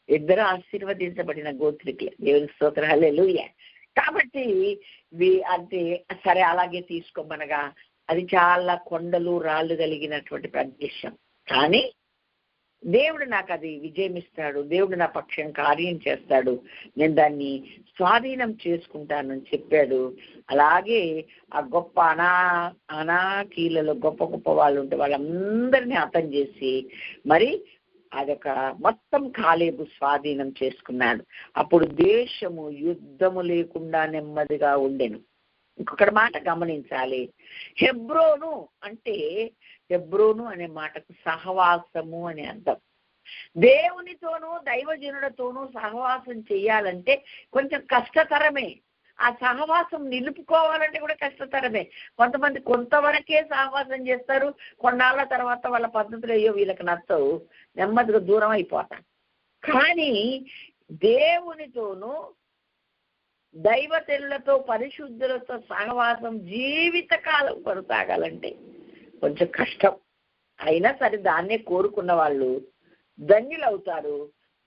ఇద్దరు ఆశీర్వదించబడిన గోత్రికులే. దేవుని స్తోత్రం. హల్లెలూయా. కాబట్టి అంటే సరే అలాగే తీసుకోమనగా అది చాలా కొండలు రాళ్ళు కలిగినటువంటి ప్రదేశం, కానీ దేవుడు నాకు అది విజయం ఇస్తాడు, దేవుడు నా పక్షం కార్యం చేస్తాడు, నేను దాన్ని స్వాధీనం చేసుకుంటానని చెప్పాడు. అలాగే ఆ గొప్ప అనాకీలలో గొప్ప గొప్ప వాళ్ళు ఉంటే వాళ్ళందరినీ హతం చేసి మరి అదొక మొత్తం కాలేబు స్వాధీనం చేసుకున్నాడు. అప్పుడు దేశము యుద్ధము లేకుండా నెమ్మదిగా ఉండెను. ఇంకొకటి మాట గమనించాలి. హెబ్రోను అంటే, హెబ్రోను అనే మాటకు సహవాసము అని అర్థం. దేవునితోనూ దైవజనుడితోనూ సహవాసం చేయాలంటే కొంచెం కష్టతరమే. ఆ సహవాసం నిలుపుకోవాలంటే కూడా కష్టతరమే. కొంతమంది కొంతవరకే సహవాసం చేస్తారు, కొన్నాళ్ళ తర్వాత వాళ్ళ పద్ధతులు అయ్యో వీళ్ళకి నచ్చవు, నెమ్మదిగా దూరం అయిపోతారు. కానీ దేవునితోనూ దైవతెనులతో పరిశుద్ధులతో సహవాసం జీవితకాలం కొనసాగాలంటే కొంచెం కష్టం. అయినా సరే దాన్నే కోరుకున్న వాళ్ళు ధన్యులవుతారు.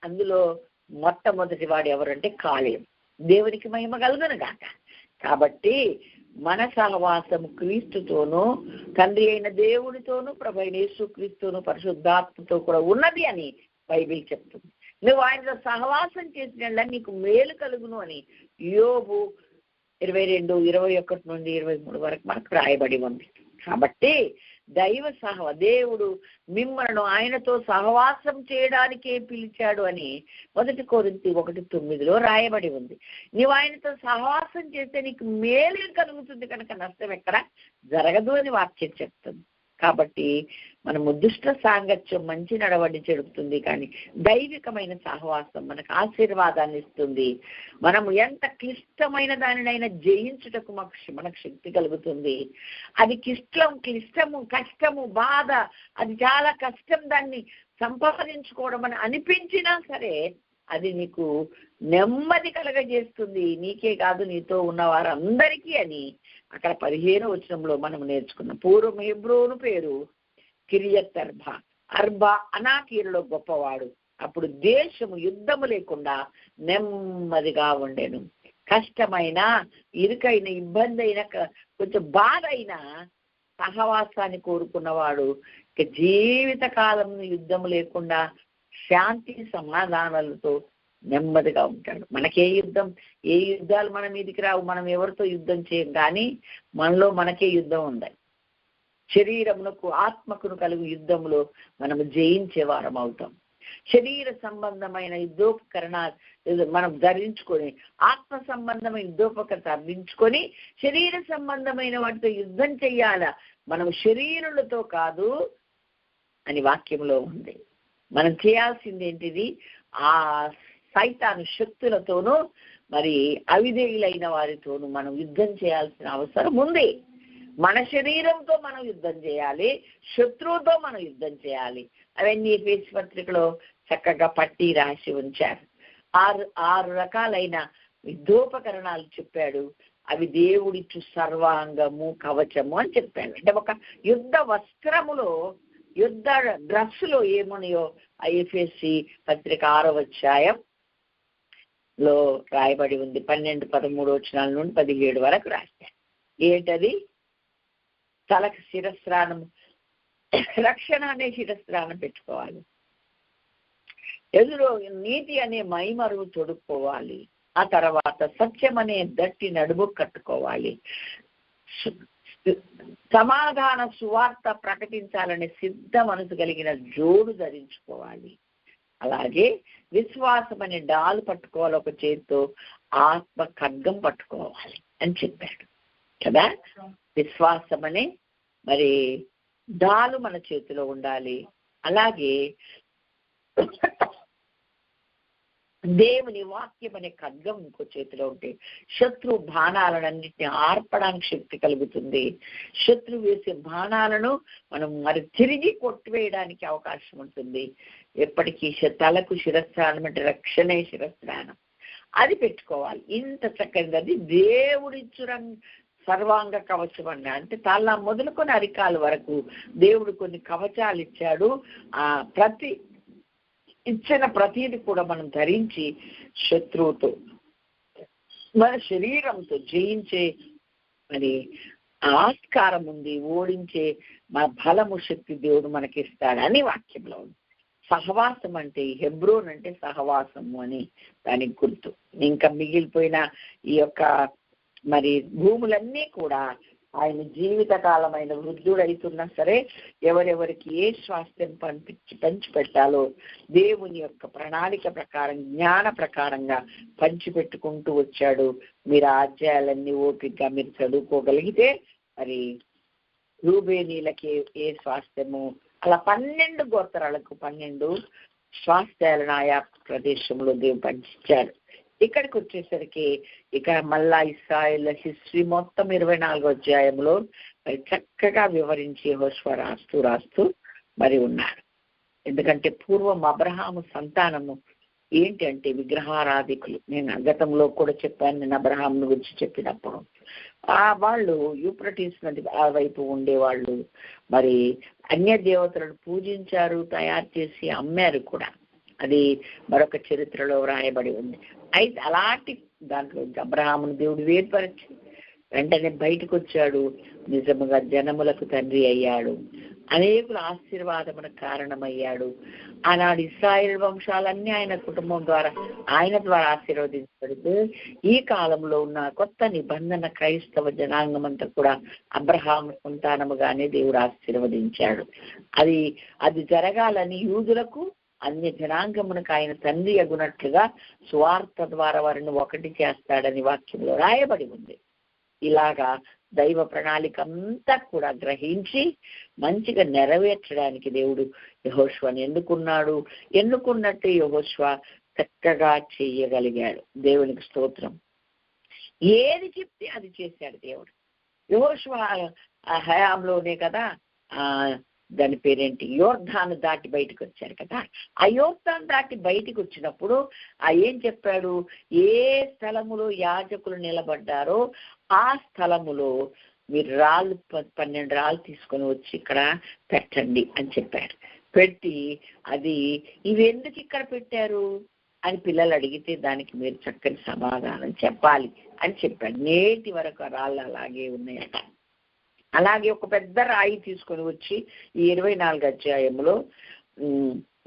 అందులో మొట్టమొదటి వాడు ఎవరంటే కాలేబు. దేవునికి మహిమ కలుగును గాక. కాబట్టి మన సహవాసం క్రీస్తుతోనూ తండ్రి అయిన దేవునితోనూ ప్రభు అయిన యేసుక్రీస్తుతోనూ పరిశుద్ధాత్మతో కూడా ఉన్నది అని బైబిల్ చెప్తుంది. నువ్వు ఆయనతో సహవాసం చేసిన నీకు మేలు కలుగును అని యోబు 22:21 నుండి 23 వరకు మనకు రాయబడి ఉంది. కాబట్టి దేవుడు మిమ్మల్ని ఆయనతో సహవాసం చేయడానికే పిలిచాడు అని 1 కొరింథీ 1:9 రాయబడి ఉంది. నువ్వు ఆయనతో సహవాసం చేస్తే నీకు మేలు కలుగుతుంది కనుక నష్టం ఎక్కడ జరగదు అని వాక్యం చెప్తుంది. కాబట్టి మనము దుష్ట సాంగత్యం మంచి నడవడి చెడుపుతుంది, కానీ దైవికమైన సహవాసం మనకు ఆశీర్వాదాన్ని ఇస్తుంది. మనము ఎంత క్లిష్టమైన దానినైనా జయించుటకు మనకు శక్తి కలుగుతుంది. అది కష్టము, బాధ, అది చాలా కష్టం దాన్ని సంపాదించుకోవడం అని అనిపించినా సరే అది నీకు నెమ్మది కలగజేస్తుంది. నీకే కాదు నీతో ఉన్న వారందరికీ అని అక్కడ 15వ వచనంలో మనం నేర్చుకున్నాం. పూర్వం హెబ్రోను పేరు కిరియత్ అర్బా అనాకీరులో గొప్పవాడు. అప్పుడు దేశము యుద్ధము లేకుండా నెమ్మదిగా ఉండేను. కష్టమైన, ఇరుకైన, ఇబ్బంది అయినా, కొంచెం బాధ అయినా సహవాసాన్ని కోరుకున్నవాడు ఇక జీవిత కాలం యుద్ధము లేకుండా శాంతి సమాధానాలతో నెమ్మదిగా ఉంటాడు. మనకే ఏ యుద్ధాలు మన మీదికి రావు, మనం ఎవరితో యుద్ధం చేయం, కానీ మనలో మనకే యుద్ధం ఉంది. శరీరమునకు ఆత్మకును కలుగు యుద్ధంలో మనము జయించే వారం అవుతాం. శరీర సంబంధమైన యుద్ధోపకరణ మనం ధరించుకొని, ఆత్మ సంబంధమైన యుద్ధోపకరణ ధరించుకొని శరీర సంబంధమైన వాటితో యుద్ధం చెయ్యాల. మనం శరీరులతో కాదు అని వాక్యంలో ఉంది. మనం చేయాల్సింది ఏంటిది? ఆ సైతాను శక్తులతోనూ మరి అవిధేయులైన వారితోనూ మనం యుద్ధం చేయాల్సిన అవసరం ఉంది. మన శరీరంతో మనం యుద్ధం చేయాలి, శత్రువుతో మనం యుద్ధం చేయాలి. అవన్నీ ఎఫెసీ పత్రికలో చక్కగా పట్టి రాసి ఉంచారు. 6 రకాలైన యుద్ధోపకరణాలు చెప్పాడు. అవి దేవుడిచ్చు సర్వాంగము కవచము అని చెప్పాడు. అంటే ఒక యుద్ధ వస్త్రములో యుద్ధ డ్రెస్సులో ఏమున్నాయో ఎఫెసీ పత్రిక 6వ అధ్యాయంలో రాయబడి ఉంది. 12, 13 వచనాల నుండి 17 వరకు రాశారు. ఏంటది? తలకు శిరస్నానం, రక్షణ అనే శిరస్నానం పెట్టుకోవాలి. ఎదురు నీతి అనే మైమరువు తొడుక్కోవాలి. ఆ తర్వాత సత్యం అనే దట్టి నడుము కట్టుకోవాలి. సమాధాన సువార్త ప్రకటించాలనే సిద్ధ మనసు కలిగిన జోడు ధరించుకోవాలి. అలాగే విశ్వాసం అనే డాలు పట్టుకోవాలి, ఒక చేతితో ఆత్మ ఖడ్గం పట్టుకోవాలి అని చెప్పాడు కదా. విశ్వాసం అనే మరి డాలు మన చేతిలో ఉండాలి. అలాగే దేవుని వాక్యం అనే ఖడ్గం ఇంకో చేతిలో ఉంటే శత్రు బాణాలన్నింటినీ ఆర్పడానికి శక్తి కలుగుతుంది. శత్రు వేసే బాణాలను మనం మరి తిరిగి కొట్టివేయడానికి అవకాశం ఉంటుంది. ఎప్పటికీ తలకు శిరస్నానం అంటే రక్షణే శిరస్నానం, అది పెట్టుకోవాలి. ఇంత చక్కనిది దేవుడిచ్చు సర్వాంగ కవచం అన్న, అంటే తల మొదలుకొని అరికాల వరకు దేవుడు కొన్ని కవచాలు ఇచ్చాడు. ప్రతి ఇచ్చిన ప్రతిది కూడా మనం ధరించి శత్రువుతో మన శరీరంతో జయించే మరి ఆస్కారం ఉంది. ఓడించే మన బలము శక్తి దేవుడు మనకిస్తాడని వాక్యంలో ఉంది. సహవాసం అంటే హెబ్రోన్ అంటే సహవాసము అని దానికి గుర్తు. ఇంకా మిగిలిపోయిన ఈ యొక్క మరి భూములన్నీ కూడా ఆయన జీవితకాలమైన వృద్ధుడైతున్నా సరే ఎవరెవరికి ఏ స్వాస్థ్యం పంచిపెట్టాలో దేవుని యొక్క ప్రణాళిక ప్రకారం జ్ఞాన ప్రకారంగా పంచిపెట్టుకుంటూ వచ్చాడు. మీరు ఆ అధ్యాయాలన్నీ ఓపికగా మీరు చదువుకోగలిగితే మరి రూబేనీలకి ఏ స్వాస్థ్యము, అలా 12 గోత్రాలకు 12 స్వాస్థ్యాలను ఆయా ప్రదేశంలో దేవుడు పంచాడు. ఇక్కడికి వచ్చేసరికి ఇక మళ్ళా ఇశ్రాయేల్ హిస్టరీ మొత్తం 24వ అధ్యాయంలో మరి చక్కగా వివరించి యెహోషువ రాస్తూ మరి ఉన్నారు. ఎందుకంటే పూర్వం అబ్రహాము సంతానము ఏంటి అంటే విగ్రహారాధికులు. నేను గతంలో కూడా చెప్పాను, నేను అబ్రహామును గురించి చెప్పినప్పుడు వాళ్ళు యూఫ్రటీస్ నది ఆ వైపు ఉండేవాళ్ళు. మరి అన్య దేవతలను పూజించారు, తయారు చేసి అమ్మారు కూడా. అది మరొక చరిత్రలో వ్రాయబడి ఉంది. అయితే అలాంటి దాంట్లో అబ్రహామును దేవుడు వేర్పరిచి వెంటనే బయటకు వచ్చాడు. నిజముగా జనములకు తండ్రి అయ్యాడు, అనేకుల ఆశీర్వాదమునకు కారణమయ్యాడు. ఆనాడు ఇశ్రాయేల్ వంశాలన్నీ ఆయన కుటుంబం ద్వారా ఆయన ద్వారా ఆశీర్వదించబడితే ఈ కాలంలో ఉన్న కొత్త నిబంధన క్రైస్తవ జనాంగం అంతా కూడా అబ్రహాము సంతానముగానే దేవుడు ఆశీర్వదించాడు. అది జరగాలని యూదులకు అన్య జనాంగమునకు ఆయన తండ్రి అగునట్లుగా సువార్త ద్వారా వారిని ఒకటి చేస్తాడని వాక్యంలో రాయబడి ఉంది. ఇలాగా దైవ ప్రణాళిక అంతా కూడా గ్రహించి మంచిగా నెరవేర్చడానికి దేవుడు యెహోషువని ఎన్నుకున్నట్టు యెహోషువ చక్కగా చేయగలిగాడు. దేవునికి స్తోత్రం. ఏది చెప్తే అది చేశాడు దేవుడు. యెహోషువ హయాంలోనే కదా దాని పేరేంటి యోర్దాను దాటి బయటకు వచ్చారు కదా. ఆ యోర్దాను దాటి బయటకు వచ్చినప్పుడు ఏం చెప్పాడు? ఏ స్థలములో యాజకులు నిలబడ్డారో ఆ స్థలములో మీరు 12 రాళ్ళు తీసుకొని వచ్చి ఇక్కడ పెట్టండి అని చెప్పాడు. పెట్టి ఇవి ఎందుకు ఇక్కడ పెట్టారు అని పిల్లలు అడిగితే దానికి మీరు చక్కని సమాధానం చెప్పాలి అని చెప్పాడు. నేటి వరకు ఆ రాళ్ళు అలాగే ఉన్నాయట. అలాగే ఒక పెద్ద రాయి తీసుకొని వచ్చి ఈ 24వ అధ్యాయంలో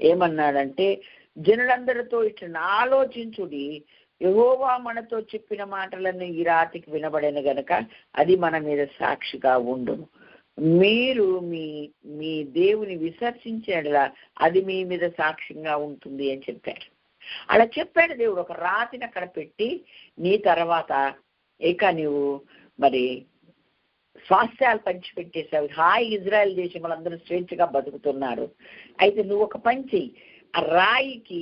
ఏమన్నాడంటే, జనులందరితో ఇట్లా ఆలోచించుడి, యెహోవా మనతో చెప్పిన మాటలను ఈ రాతికి వినబడిన గనక అది మన మీద సాక్షిగా ఉండును. మీరు మీ దేవుని విసర్జించేలా అది మీ మీద సాక్ష్యంగా ఉంటుంది అని చెప్పారు. అలా చెప్పాడు దేవుడు. ఒక రాతిని అక్కడ పెట్టి నీ తర్వాత ఇక నువ్వు మరి స్వాస్థ్యాలు పంచిపెట్టేశావు. హాయి ఇజ్రాయెల్ దేశం వాళ్ళందరూ స్వేచ్ఛగా బతుకుతున్నారు. అయితే నువ్వు ఒక పని చెయ్యి, ఆ రాయికి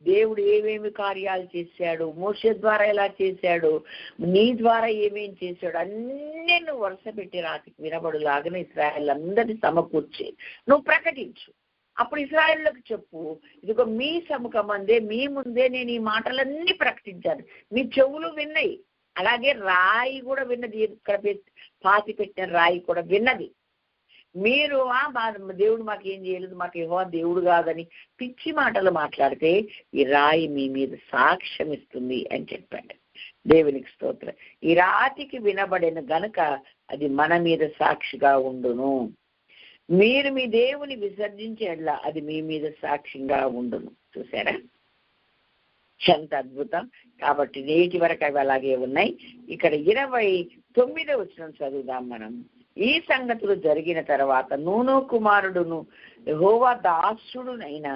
దేవుడు ఏమేమి కార్యాలు చేశాడు, మోషే ద్వారా ఎలా చేశాడు, నీ ద్వారా ఏమేం చేశాడు అన్నీ నువ్వు వరుస పెట్టి రాతికి వినబడులాగానే ఇశ్రాయేల్ అందరినీ సమకూర్చి నువ్వు ప్రకటించు. అప్పుడు ఇశ్రాయేలులకు చెప్పు, ఇదిగో మీ సముఖమందే మీ ముందే నేను ఈ మాటలన్నీ ప్రకటించాను, మీ చెవులు విన్నాయి, అలాగే రాయి కూడా విన్నది, ఇక్కడ పాతి పెట్టిన రాయి కూడా విన్నది. మీరు దేవుడు మాకు ఏం చేయలేదు, మాకు యెహోవా దేవుడు కాదని పిచ్చి మాటలు మాట్లాడితే ఈ రాయి మీ మీద సాక్ష్యం ఇస్తుంది అని చెప్పాడు. దేవునికి స్తోత్రం. ఈ రాతికి వినబడిన గనుక అది మన మీద సాక్షిగా ఉండును. మీరు మీ దేవుని విసర్జించేలా అది మీ మీద సాక్ష్యంగా ఉండును. చూసారా ఎంత అద్భుతం. కాబట్టి నేటి వరకు అవి అలాగే ఉన్నాయి. ఇక్కడ 29వ వచనం చదువుదాం మనం. ఈ సంగతులు జరిగిన తర్వాత నూను కుమారుడును యెహోవా దాసుడునైన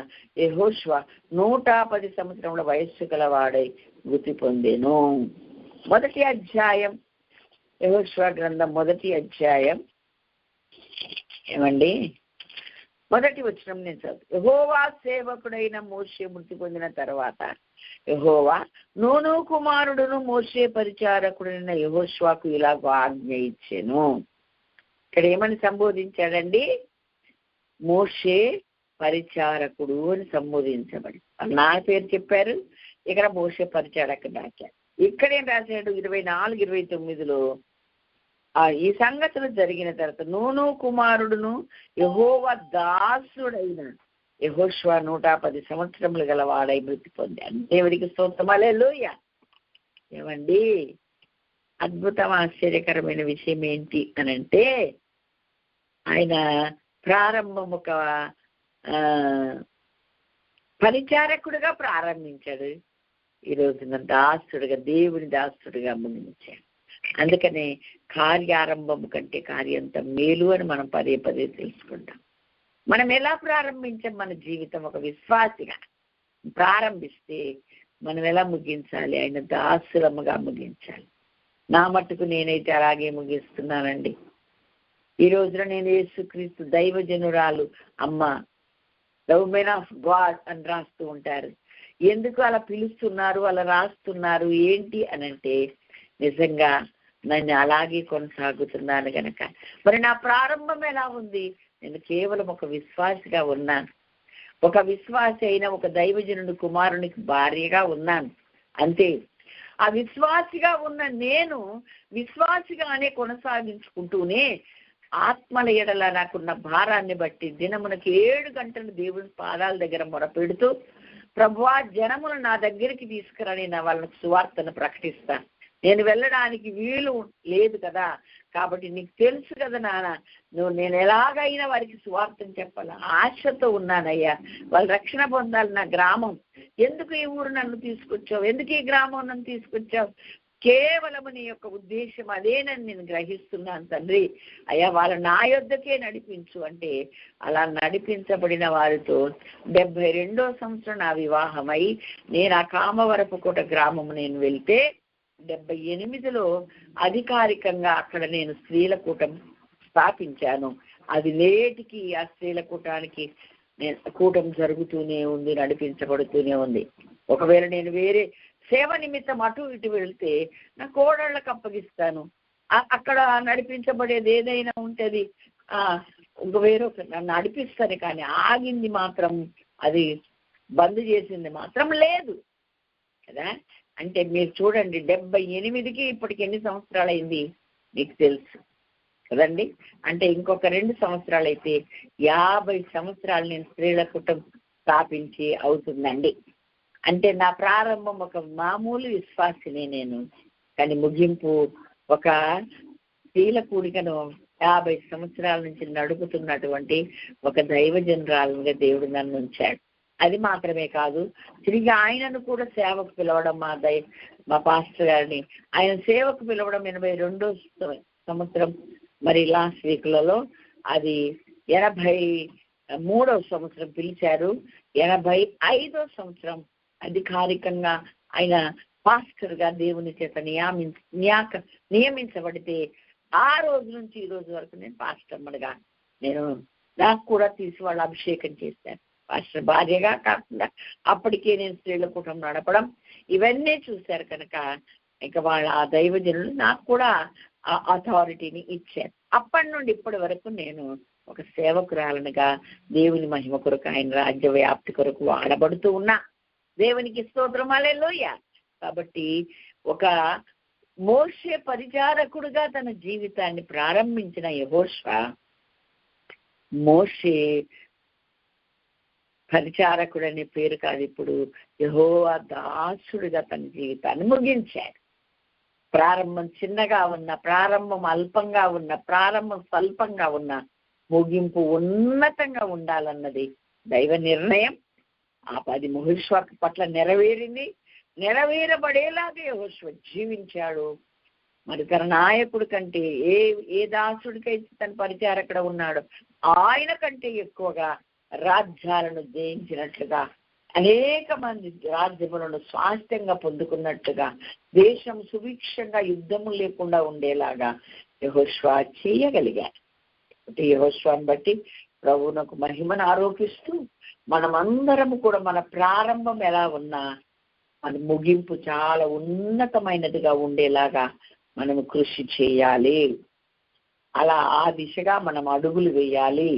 యెహోషువ 110 సంవత్సరముల వయస్సు గలవాడై మృతి పొందెను. మొదటి అధ్యాయం, యెహోషువ గ్రంథం మొదటి అధ్యాయం ఏమండి, మొదటి వచనం నేను చదువు. యెహోవా సేవకుడైన మోషే మృతి పొందిన తర్వాత యెహోవా నూను కుమారుడును మోషే పరిచారకుడైన యెహోషువకు ఇలాగ ఆజ్ఞ ఇచ్చెను. ఇక్కడ ఏమని సంబోధించాడండి? మోషే పరిచారకుడు అని సంబోధించబడి నా పేరు చెప్పారు. ఇక్కడ మోషే పరిచారకుడు రాశాడు. ఇక్కడేం రాశాడు? 24, 29లో ఈ సంగతులు జరిగిన తర్వాత నూను కుమారుడును యెహోవా దాసుడైన యెహోషువ 110 సంవత్సరములు గలవాడై మృతి పొందాడు. దేవుడికి స్తోత్రం. హల్లెలూయా. ఏమండి, అద్భుతం, ఆశ్చర్యకరమైన విషయం ఏంటి అనంటే, ఆయన ప్రారంభం ఒక పరిచారకుడుగా ప్రారంభించాడు. ఈ రోజున దాసుడుగా, దేవుని దాసుడుగా ముగించాడు. అందుకనే కార్యారంభము కంటే కార్యంతం మేలు అని మనం పదే పదే తెలుసుకుంటాం. మనం ఎలా ప్రారంభించాం? మన జీవితం ఒక విశ్వాసిగా ప్రారంభిస్తే మనం ఎలా ముగించాలి? ఆయన దాసులముగా ముగించాలి. నా మట్టుకు నేనైతే అలాగే ముగిస్తున్నానండి. ఈ రోజున నేను యేసుక్రీస్తు దైవజనురాలు అమ్మ, ద ఉమెన్ ఆఫ్ గాడ్ అని రాస్తూ ఉంటారు. ఎందుకు అలా పిలుస్తున్నారు, అలా రాస్తున్నారు ఏంటి అనంటే, నిజంగా నన్ను అలాగే కొనసాగుతున్నాను గనక. మరి నా ప్రారంభం ఎలా ఉంది? నేను కేవలం ఒక విశ్వాసిగా ఉన్నాను. ఒక విశ్వాసి అయిన ఒక దైవజనుడి కుమారునికి భార్యగా ఉన్నాను, అంతే. ఆ విశ్వాసిగా ఉన్న నేను విశ్వాసిగానే కొనసాగించుకుంటూనే ఆత్మల ఎడల నాకున్న భారాన్ని బట్టి దినమునకి 7 గంటలు దేవుని పాదాల దగ్గర మొరపెడుతూ, ప్రభువా జనములు నా దగ్గరికి తీసుకురని నా వాళ్ళకి సువార్తను ప్రకటిస్తాను. నేను వెళ్ళడానికి వీలు లేదు కదా, కాబట్టి నీకు తెలుసు కదా నాన్న, నేను ఎలాగైనా వారికి సువార్తను చెప్పాలి ఆశతో ఉన్నానయ్యా. వాళ్ళు రక్షణ పొందాలి. నా గ్రామం, ఎందుకు ఈ ఊరు నన్ను తీసుకొచ్చావు, ఎందుకు ఈ గ్రామం నన్ను తీసుకొచ్చావు, కేవలము నీ యొక్క ఉద్దేశం అదేనని నేను గ్రహిస్తున్నాను తండ్రి. అయ్యా వాళ్ళ నా యొద్దకే నడిపించు అంటే, అలా నడిపించబడిన వారితో 72వ సంవత్సరం నా వివాహమై నేను ఆ కామవరపుకోట గ్రామము నేను వెళ్తే 78లో అధికారికంగా అక్కడ నేను స్త్రీల కూటం స్థాపించాను. అది నేటికి ఆ స్త్రీల కూటానికి కూటం జరుగుతూనే ఉంది, నడిపించబడుతూనే ఉంది. ఒకవేళ నేను వేరే సేవ నిమిత్తం అటు ఇటు వెళ్తే నా కోడళ్ళకు అప్పగిస్తాను. అక్కడ నడిపించబడేది ఏదైనా ఉంటుంది, వేరొక నడిపిస్తాను. కానీ ఆగింది మాత్రం, అది బంద్ చేసింది మాత్రం లేదు కదా. అంటే మీరు చూడండి, 78కి ఇప్పటికి ఎన్ని సంవత్సరాలు అయింది మీకు తెలుసు కదండి. అంటే ఇంకొక 2 సంవత్సరాలు అయితే 50 సంవత్సరాలు నేను స్త్రీల కుటుంబం స్థాపించి అవుతుందండి. అంటే నా ప్రారంభం ఒక మామూలు విశ్వాసిని నేను, కానీ ముగింపు ఒక స్త్రీల కూడికను 50 సంవత్సరాల నుంచి నడుపుతున్నటువంటి ఒక దైవజనురాలుగా దేవుడు నన్ను ఉంచాడు. అది మాత్రమే కాదు, తిరిగి ఆయనను కూడా సేవకు పిలవడం, మా పాస్టర్ గారిని ఆయన సేవకు పిలవడం 82వ సంవత్సరం, మరి లాస్ట్ వీక్లలో అది 83వ సంవత్సరం పిలిచారు. 85వ సంవత్సరం అధికారికంగా ఆయన పాస్టర్ గా దేవుని చేత నియమించబడితే ఆ రోజు నుంచి ఈ రోజు వరకు నేను పాస్టర్మగా నాకు కూడా తీసి వాళ్ళు అభిషేకం చేశారు. పాస్టర్ భార్యగా కాకుండా అప్పటికే నేను స్త్రీల కుటుంబం నడపడం ఇవన్నీ చూశారు కనుక ఇక వాళ్ళ ఆ దైవజనులు నాకు కూడా ఆ అథారిటీని ఇచ్చారు. అప్పటి నుండి ఇప్పటి వరకు నేను ఒక సేవకురాలనుగా దేవుని మహిమ కొరకు, ఆయన రాజ్య వ్యాప్తి కొరకు వాడబడుతూ ఉన్నా. దేవునికి స్తోత్రం, హల్లెలూయా. కాబట్టి ఒక మోషే పరిచారకుడుగా తన జీవితాన్ని ప్రారంభించిన యెహోషువ, మోషే పరిచారకుడనే పేరు కాదు, ఇప్పుడు యెహోవా దాసుడిగా తన జీవితాన్ని ముగించాడు. ప్రారంభం చిన్నగా ఉన్న, ప్రారంభం అల్పంగా ఉన్న, ప్రారంభం స్వల్పంగా ఉన్న, ముగింపు ఉన్నతంగా ఉండాలన్నది దైవ నిర్ణయం. ఆ 10 యెహోషువ పట్ల నెరవేరింది. నెరవేరబడేలాగా యెహోషువ జీవించాడు. మరి తన నాయకుడి కంటే ఏ దాసుడికైతే తన పరిచారకుడు ఉన్నాడో ఆయన కంటే ఎక్కువగా రాజ్యాలను జయించినట్లుగా, అనేక మంది రాజ్యములను స్వాస్థ్యంగా పొందుకున్నట్టుగా, దేశం సుభిక్షంగా యుద్ధము లేకుండా ఉండేలాగా యెహోషువ చేయగలిగాడు. యెహోషువను బట్టి ప్రభువునకు మహిమను ఆరోపిస్తూ మనమందరము కూడా మన ప్రారంభం ఎలా ఉన్నా మన ముగింపు చాలా ఉన్నతమైనదిగా ఉండేలాగా మనము కృషి చేయాలి. అలా ఆ దిశగా మనం అడుగులు వేయాలి.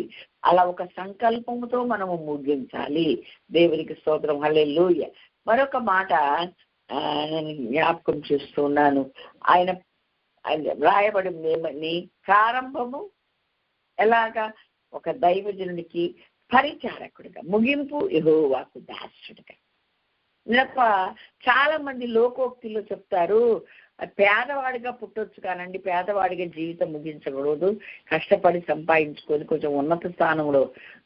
అలా ఒక సంకల్పంతో మనము ముగించాలి. దేవునికి స్తోత్రం, హల్లెలూయా. మరొక మాట నేను జ్ఞాపకం చేస్తున్నాను. ఆయన రాయబడింది ఏమని, ప్రారంభము ఎలాగా ఒక దైవజనుడికి పరిచారకుడిగా, ముగింపు యెహోవాకు దాసుడిగా. చాలా మంది లోకోక్తిలో చెప్తారు, పేదవాడిగా పుట్టొచ్చు కానండి, పేదవాడిగా జీవితం ముగించకూడదు, కష్టపడి సంపాదించుకొని కొంచెం ఉన్నత స్థానంలో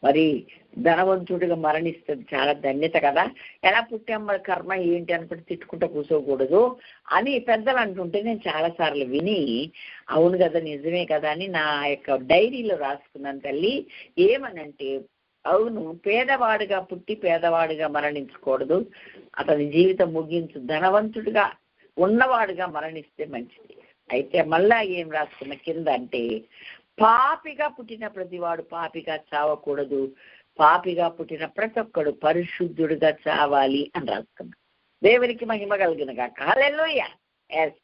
మరి ధనవంతుడిగా మరణిస్తుంది చాలా ధన్యత కదా, ఎలా పుట్టాం మరి కర్మ ఏంటి అనుకుంటే తిట్టుకుంటూ కూర్చోకూడదు అని పెద్దలు అంటుంటే నేను చాలాసార్లు విని అవును కదా నిజమే కదా అని నా యొక్క డైరీలో రాసుకున్నాను తల్లి. ఏమనంటే అవును, పేదవాడిగా పుట్టి పేదవాడిగా మరణించకూడదు, అతని జీవితం ముగించు, ధనవంతుడిగా ఉన్నవాడుగా మరణిస్తే మంచిది. అయితే మళ్ళా ఏం రాసుకున్న కింద అంటే, పాపిగా పుట్టిన ప్రతివాడు పాపిగా చావకూడదు, పాపిగా పుట్టిన ప్రతి ఒక్కడు పరిశుద్ధుడిగా చావాలి అని రాసుకున్నాం. దేవునికి మహిమ కలిగిన గాక, హల్లెలూయా. ఎస్,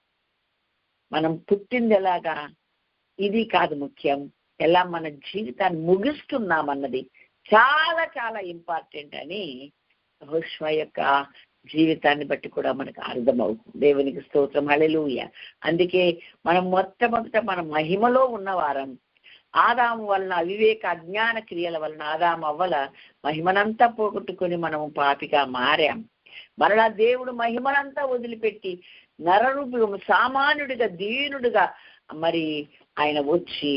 మనం పుట్టింది ఎలాగా ఇది కాదు ముఖ్యం, ఎలా మన జీవితాన్ని ముగిస్తున్నామన్నది చాలా చాలా ఇంపార్టెంట్ అని యెహోషువ యొక్క జీవితాన్ని బట్టి కూడా మనకు అర్థమవుతుంది. దేవునికి స్తోత్రం, హల్లెలూయా. అందుకే మనం మొట్టమొదట మన మహిమలో ఉన్నవారం. ఆదాము వలన అవివేక అజ్ఞాన క్రియల వలన ఆదాము అవ్వల మహిమనంతా పోగొట్టుకొని మనము పాపిగా మారాం. మరలా దేవుడు మహిమనంతా వదిలిపెట్టి నరరూపము సామాన్యుడిగా దీనుడిగా మరి ఆయన వచ్చి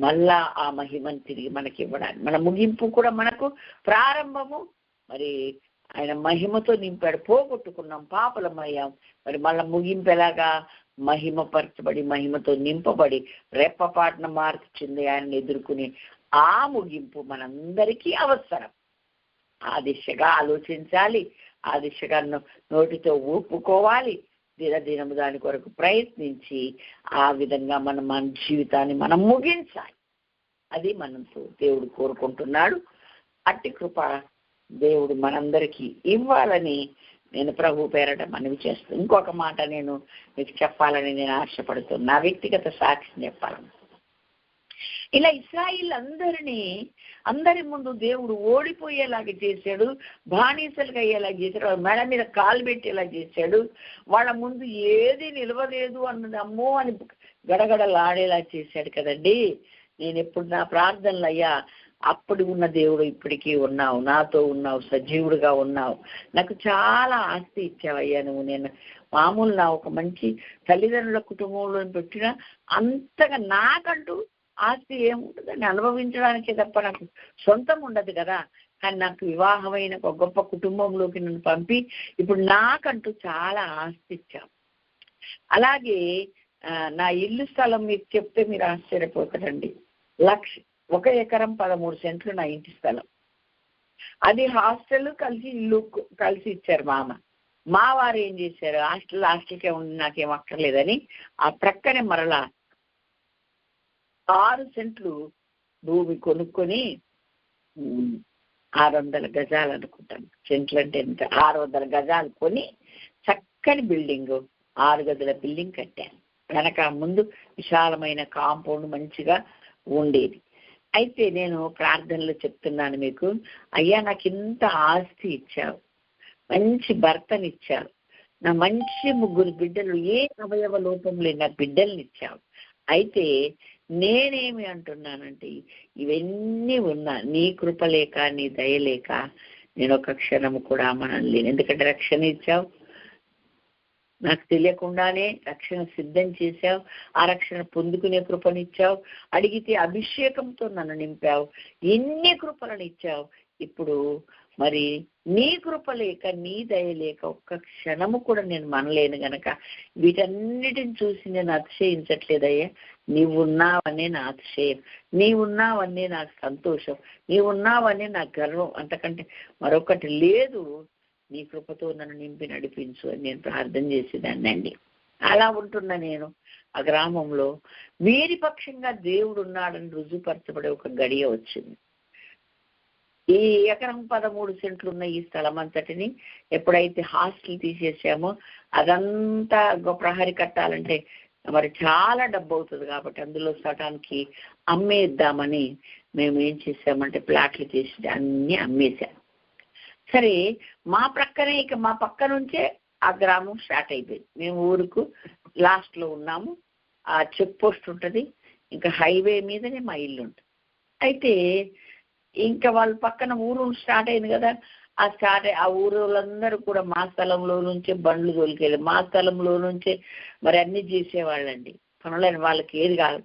మళ్ళా ఆ మహిమను తిరిగి మనకి ఇవ్వడానికి, మన ముగింపు కూడా మనకు ప్రారంభము మరి ఆయన మహిమతో నింపాడు. పోగొట్టుకున్నాం, పాపలమయ్యాం, మరి మళ్ళీ ముగింపు ఎలాగా, మహిమపరచబడి మహిమతో నింపబడి రెప్పపాటున మార్పు చెంది ఆయన్ని ఎదుర్కొనే ఆ ముగింపు మనందరికీ అవసరం. ఆ దిశగా ఆలోచించాలి, ఆ దిశగా నోటితో ఒప్పుకోవాలి, దినదినము దాని కొరకు ప్రయత్నించి ఆ విధంగా మన జీవితాన్ని మనం ముగించాలి. అది మనతో దేవుడు కోరుకుంటున్నాడు. అట్టి కృప దేవుడు మనందరికీ ఇవ్వాలని నేను ప్రభు పేరట మనవి చేస్తాను. ఇంకొక మాట నేను మీకు చెప్పాలని నేను ఆశపడుతున్నాను, నా వ్యక్తిగత సాక్ష్యం చెప్పాలని. ఇలా ఇశ్రాయేల్ అందరి ముందు దేవుడు ఓడిపోయేలాగా చేశాడు, బానిసలుగా అయ్యేలాగా చేశాడు, వాళ్ళ మెడ మీద కాలు పెట్టేలా చేశాడు, వాళ్ళ ముందు ఏది నిలవలేదు అన్నది అమ్మో అని గడగడలాడేలా చేశాడు కదండి. నేను ఎప్పుడు నా ప్రార్థనలు, అయ్యా అప్పుడు ఉన్న దేవుడు ఇప్పటికీ ఉన్నావు, నాతో ఉన్నావు, సజీవుడిగా ఉన్నావు, నాకు చాలా ఆస్తి ఇచ్చావయ్యా నువ్వు. నేను మామూలు నా ఒక మంచి తల్లిదండ్రుల కుటుంబంలో పెట్టిన అంతగా నాకంటూ ఆస్తి ఏముంటుందని అనుభవించడానికే తప్ప నాకు సొంతం ఉండదు కదా. కానీ నాకు వివాహమైన ఒక గొప్ప కుటుంబంలోకి నన్ను పంపి ఇప్పుడు నాకంటూ చాలా ఆస్తి ఇచ్చావు. అలాగే నా ఇల్లు స్థలం మీకు చెప్తే మీరు ఆశ్చర్యపోతారండి. 1 ఎకరం 13 సెంట్లు నా ఇంటి స్థలం. అది హాస్టల్ కలిసి ఇల్లు కలిసి ఇచ్చారు మా వారు ఏం చేశారు, హాస్టల్కే ఉండి నాకేం అక్కర్లేదని ఆ ప్రక్కనే మరలా 6 సెంట్లు భూమి కొనుక్కొని 600 గజాలు అనుకుంటాను, సెంట్లు అంటే ఎంత, 600 గజాలు కొని చక్కని బిల్డింగ్, 6 గదుల బిల్డింగ్ కట్టాను. వెనక ముందు విశాలమైన కాంపౌండ్ మంచిగా ఉండేది. అయితే నేను ప్రార్థనలో చెప్తున్నాను మీకు, అయ్యా నాకు ఇంత ఆస్తి ఇచ్చావు, మంచి భర్తనిచ్చావు, నా మంచి 3 బిడ్డలు, ఏ అవయవ లోపం లేని నా బిడ్డల్ని ఇచ్చావు. అయితే నేనేమి అంటున్నానంటే ఇవన్నీ ఉన్నా నీ కృప లేక నీ దయ లేక నేను ఒక క్షణము కూడా మనలేను. ఎందుకంటే రక్షణ ఇచ్చావు, నాకు తెలియకుండానే రక్షణ సిద్ధం చేశావు, ఆ రక్షణ పొందుకునే కృపనిచ్చావు, అడిగితే అభిషేకంతో నన్ను నింపావు, ఎన్ని కృపలను ఇచ్చావు. ఇప్పుడు మరి నీ కృప లేక నీ దయ లేక ఒక్క క్షణము కూడా నేను మనలేను గనక వీటన్నిటిని చూసి నేను అతిశయించట్లేదయ్యా. నీవున్నావనే నా అతిశయం, నీవున్నావనే నాకు సంతోషం, నీవున్నావనే నాకు గర్వం, అంతకంటే మరొకటి లేదు. నీ కృపతో నన్ను నింపి నడిపించు అని నేను ప్రార్థన చేసేదాన్ని అండి. అలా ఉంటున్నా నేను ఆ గ్రామంలో వీరి పక్షంగా దేవుడు ఉన్నాడని రుజువుపరచబడే ఒక గడియ వచ్చింది. ఈ ఎకరం 13 సెంట్లు ఉన్న ఈ స్థలం అంతటిని ఎప్పుడైతే హాస్టల్ తీసేసామో అదంతా ప్రహరీ కట్టాలంటే మరి చాలా డబ్బు అవుతుంది కాబట్టి అందులో సటానికి అమ్మేద్దామని మేము ఏం చేసామంటే ప్లాట్లు చేసి అన్నీ అమ్మేశాం. సరే, మా పక్క నుంచే ఆ గ్రామం స్టార్ట్ అయిపోయింది. మేము ఊరుకు లాస్ట్లో ఉన్నాము, ఆ చెక్ పోస్ట్ ఉంటుంది, ఇంకా హైవే మీదనే మా ఇల్లు ఉంటుంది. అయితే ఇంకా వాళ్ళ పక్కన ఊరు స్టార్ట్ అయింది కదా, ఆ ఊరోళ్ళందరూ కూడా మా స్థలంలో నుంచే బండ్లు తోలికెళ్ళి మా స్థలంలో నుంచే మరి అన్ని చేసేవాళ్ళండి పనులని. వాళ్ళకి ఏది కాదు,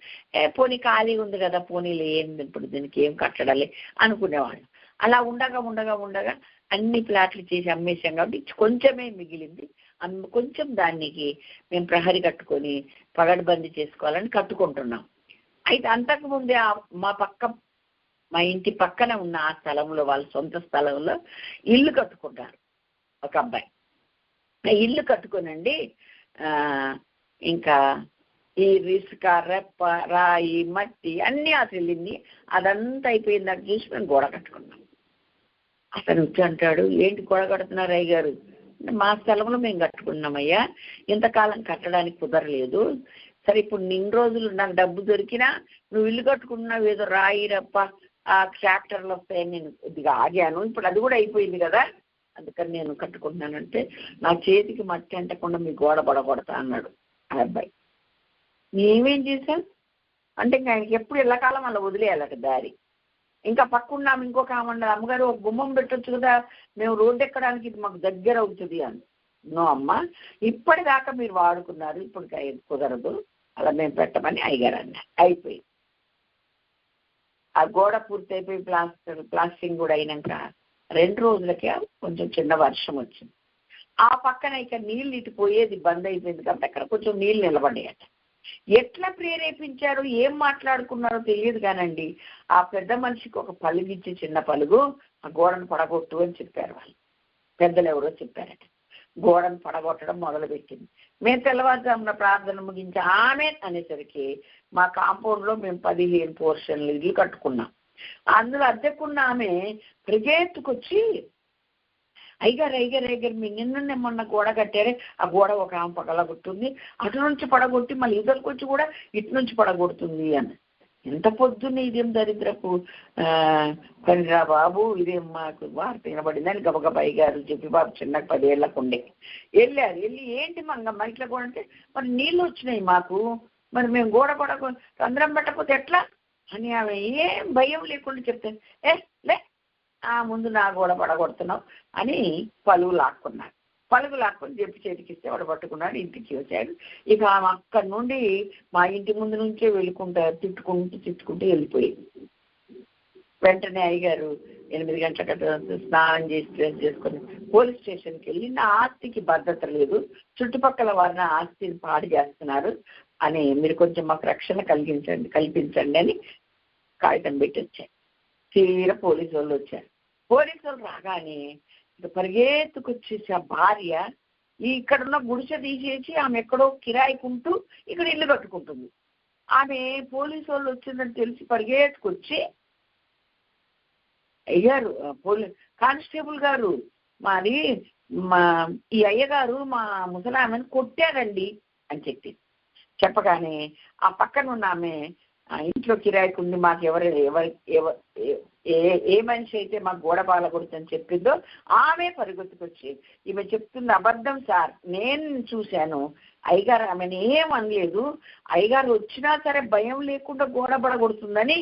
పోనీ ఖాళీగా ఉంది కదా, పోనీలు ఏంది ఇప్పుడు దీనికి ఏం కట్టడాలి అనుకునేవాళ్ళు. అలా ఉండగా ఉండగా ఉండగా అన్ని ప్లాట్లు చేసి అమ్మేశాం కాబట్టి కొంచెమే మిగిలింది. కొంచెం దానికి మేము ప్రహరీ కట్టుకొని పగడ్బందీ చేసుకోవాలని కట్టుకుంటున్నాం. అయితే అంతకుముందే మా ఇంటి పక్కన ఉన్న ఆ స్థలంలో, వాళ్ళ సొంత స్థలంలో ఇల్లు కట్టుకుంటారు ఒక అబ్బాయి. ఇల్లు కట్టుకోనండి ఇంకా ఈ ఇసుక, రెప్ప, రాయి, మట్టి అన్నీ అసలు అదంతా అయిపోయిందాక చూసి మేము గోడ కట్టుకున్నాం. అతను వచ్చి అంటాడు, ఏంటి గోడ కడుతున్నారు అయ్య గారు? మా స్థలంలో మేము కట్టుకున్నామయ్యా, ఇంతకాలం కట్టడానికి కుదరలేదు. సరే, ఇప్పుడు ఇన్ని రోజులు నాకు డబ్బు దొరికినా నువ్వు ఇల్లు కట్టుకున్నావు, ఏదో రాయి రప్ప ఆ ట్రాక్టర్లు వస్తాయని నేను కొద్దిగా ఆగాను, ఇప్పుడు అది కూడా అయిపోయింది కదా, అందుకని నేను కట్టుకుంటున్నానంటే నా చేతికి మట్టి అంటకుండా మీ గోడ పడగొడతా అన్నాడు ఆ అబ్బాయి. మేమేం చేశాం అంటే ఇంకా ఆయనకి ఎప్పుడు ఎల్లకాలం అలా వదిలేయాలట దారి. ఇంకా పక్కన్నాము ఇంకొక ఆమండి, అమ్మగారు ఒక గుమ్మం పెట్టొచ్చు కదా, మేము రోడ్డు ఎక్కడానికి ఇది మాకు దగ్గర అవుతుంది అని. నో అమ్మ, ఇప్పటిదాకా మీరు వాడుకున్నారు, ఇప్పుడు కుదరదు, అలా మేము పెట్టమని అయ్యగారు అన్నారు. అయిపోయింది. ఆ గోడ పూర్తి అయిపోయి ప్లాస్టింగ్ కూడా అయినాక 2 రోజులకే కొంచెం చిన్న వర్షం వచ్చింది. ఆ పక్కన ఇక నీళ్ళు ఇటు పోయేది బంద్ అయిపోయింది కాబట్టి అక్కడ కొంచెం నీళ్ళు నిలబడ్డాయట. ఎట్లా ప్రేరేపించారో ఏం మాట్లాడుకున్నారో తెలియదు కానండి, ఆ పెద్ద మనిషికి ఒక పలుగిచ్చి, చిన్న పలుగు, ఆ గోడను పడగొట్టు అని చెప్పారు వాళ్ళు. పెద్దలు ఎవరో చెప్పారట. గోడను పడగొట్టడం మొదలుపెట్టింది. మేము తెల్లవారుజామున ప్రార్థన ముగించి ఆమె అనేసరికి మా కాంపౌండ్లో మేము 15 పోర్షన్లు ఇల్లు కట్టుకున్నాం. అందులో అద్దెకున్న ఆమె పరిగెత్తుకొచ్చి, అయ్యగారు మీ నిన్న మొన్న గోడ కట్టారే, ఆ గోడ ఒక ఆమె పగలగొట్టుంది, అటు నుంచి పడగొట్టి మళ్ళీ ఇద్దరికొచ్చి కూడా ఇటు నుంచి పడగొడుతుంది అని. ఎంత పొద్దున్నే ఇదేం దరిద్రపు పనిరా బాబు, ఇదేం మాకు వార్త వినబడిందని గబగబా అయ్యగారు చెప్పి, బాబు చిన్న 10 ఏళ్ళకు ఉండే వెళ్ళారు. వెళ్ళి ఏంటి మంగమ్మ ఇట్లా గోడ అంటే, మరి నీళ్ళు వచ్చినాయి మాకు, మరి మేము గోడ రంధ్రం పెట్టకపోతే ఎట్లా అని ఆమె ఏం భయం లేకుండా చెప్తాను. లే ముందు నా గోడ పడగొడుతున్నావు అని పలుగు లాక్కొని చెప్పి చేతికిస్తే వాడు పట్టుకున్నాడు, ఇంటికి వచ్చాడు. ఇక ఆమె అక్కడి నుండి మా ఇంటి ముందు నుంచే తిట్టుకుంటూ వెళ్ళిపోయింది. వెంటనే అయ్యగారు 8 గంటలకు స్నానం చేసి డ్రెస్ చేసుకొని పోలీస్ స్టేషన్కి వెళ్ళి, నా ఆస్తికి భద్రత లేదు, చుట్టుపక్కల వారిని ఆస్తిని పాడు చేస్తున్నారు అని, మీరు కొంచెం మాకు రక్షణ కల్పించండి అని కాగితం పెట్టి వచ్చారు. తీరా పోలీసు వాళ్ళు వచ్చారు. పోలీసు వాళ్ళు రాగానే ఇక పరిగెత్తుకొచ్చేసి ఆ భార్య ఇక్కడున్న గుడిసె తీసేసి ఆమె ఎక్కడో కిరాయికుంటూ ఇక్కడ ఇల్లు కట్టుకుంటుంది. ఆమె పోలీసు వాళ్ళు వచ్చిందని తెలిసి పరిగెత్తుకొచ్చి, అయ్యారు కానిస్టేబుల్ గారు, ఈ అయ్యగారు మా ముసలామెను కొట్టారండి అని చెప్పగానే ఆ పక్కన ఉన్న ఆమె ఇంట్లో కిరాయికి ఉంది, మాకు ఏ మనిషి అయితే మాకు గోడ పాలకూడదని చెప్పిందో ఆమె పరిగెత్తుకొచ్చి ఈమె చెప్తుంది అబద్ధం సార్, నేను చూశాను, అయ్యగారు ఆమెను ఏం అనలేదు, అయ్యగారు వచ్చినా సరే భయం లేకుండా గోడ పడగొడుతుందని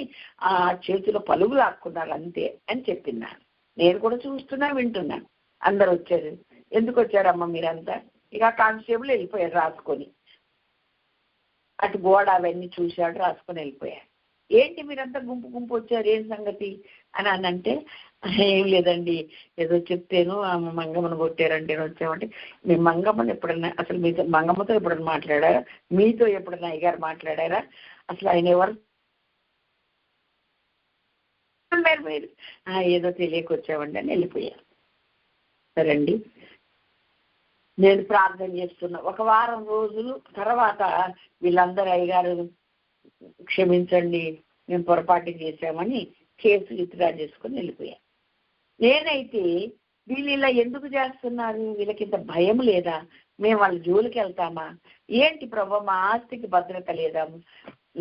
ఆ చేతిలో పలుగు లాక్కున్నారు అంతే అని చెప్పినాను. నేను కూడా చూస్తున్నా వింటున్నాను. అందరు వచ్చారు. ఎందుకు వచ్చారమ్మా మీరంతా? ఇక కానిస్టేబుల్ వెళ్ళిపోయారు రాసుకొని, అటు గోడ అవన్నీ చూశాడు, రాసుకొని వెళ్ళిపోయారు. ఏంటి మీరంతా గుంపు గుంపు వచ్చారు, ఏం సంగతి అని అంటే, ఏం లేదండి ఏదో చెప్తేను మంగమ్మను కొట్టారంటే వచ్చామంటే, మీ మంగమ్మని ఎప్పుడన్నా అసలు మీతో మంగమ్మతో ఎప్పుడన్నా మాట్లాడారా, మీతో ఎప్పుడన్నా అయ్యగారు మాట్లాడారా, అసలు ఆయన ఎవరు మీరు? ఏదో తెలియకొచ్చామండి అని వెళ్ళిపోయారు. సరేండి, నేను ప్రార్థన చేస్తున్నా. ఒక వారం రోజులు తర్వాత వీళ్ళందరూ అయ్యగారు క్షమించండి మేము పొరపాటు చేశామని కేసు విత్డ్రా చేసుకొని వెళ్ళిపోయాను. నేనైతే వీళ్ళు ఇలా ఎందుకు చేస్తున్నారు, వీళ్ళకింత భయం లేదా, మేము వాళ్ళ జోలికి వెళ్తామా ఏంటి ప్రభు, మా ఆస్తికి భద్రత లేదా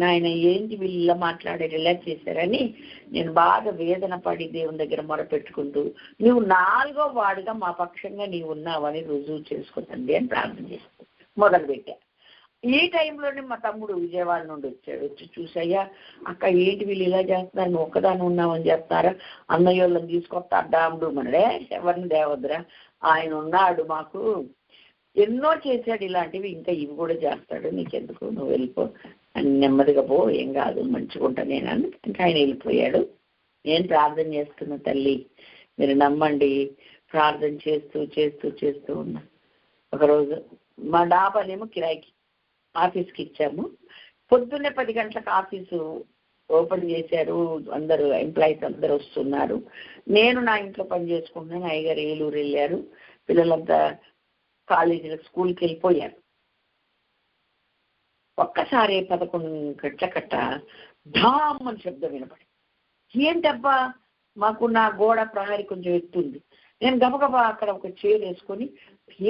నాయన, ఏంటి వీళ్ళు ఇలా మాట్లాడారు, ఇలా చేశారని నేను బాగా వేదన పడి దేవుని దగ్గర మొరపెట్టుకుంటూ, నువ్వు 4వ వాడుగా మా పక్షంగా నీవు ఉన్నావని రుజువు చేసుకుంటుంది అని ప్రార్థన చేస్తూ మొదలుపెట్టా. ఈ టైంలోనే మా తమ్ముడు విజయవాడ నుండి వచ్చాడు. వచ్చి చూసయ్యా అక్క ఏంటి వీళ్ళు ఇలా చేస్తున్నారు, నువ్వు ఒక్కదాన్ని ఉన్నావని చెప్తారా, అన్నయ్య వాళ్ళని తీసుకొస్తా అడ్డాముడు మనడే, ఎవరిని దేవద్రా, ఆయన ఉన్నాడు మాకు ఎన్నో చేశాడు ఇలాంటివి, ఇంకా ఇవి కూడా చేస్తాడు, నీకెందుకు నువ్వు వెళ్ళిపో అని నెమ్మదిగా పో, ఏం కాదు మంచిగా ఉంటా నేను అని. ఇంకా ఆయన వెళ్ళిపోయాడు. నేను ప్రార్థన చేస్తున్నా. తల్లి మీరు నమ్మండి, ప్రార్థన చేస్తూ చేస్తూ చేస్తూ ఉన్నా. ఒకరోజు మా డాబానేమో కిరాయికి ఆఫీస్కి ఇచ్చాము. పొద్దున్నే 10 గంటలకు ఆఫీసు ఓపెన్ చేశారు, అందరూ ఎంప్లాయీస్ అందరూ వస్తున్నారు. నేను నా ఇంట్లో పని చేసుకుంటున్నాను. అయ్యగారు ఏలూరు వెళ్ళారు, పిల్లలంతా కాలేజీలకు స్కూల్కి వెళ్ళిపోయారు. ఒక్కసారి 11 గంటల కట్ట ఢామ్ అని శబ్దం వినపడి, ఏంటబ్బా, మాకు నా గోడ ప్రహరీ కొంచెం ఎత్తుంది. నేను గబగబా అక్కడ ఒక చైర్ వేసుకొని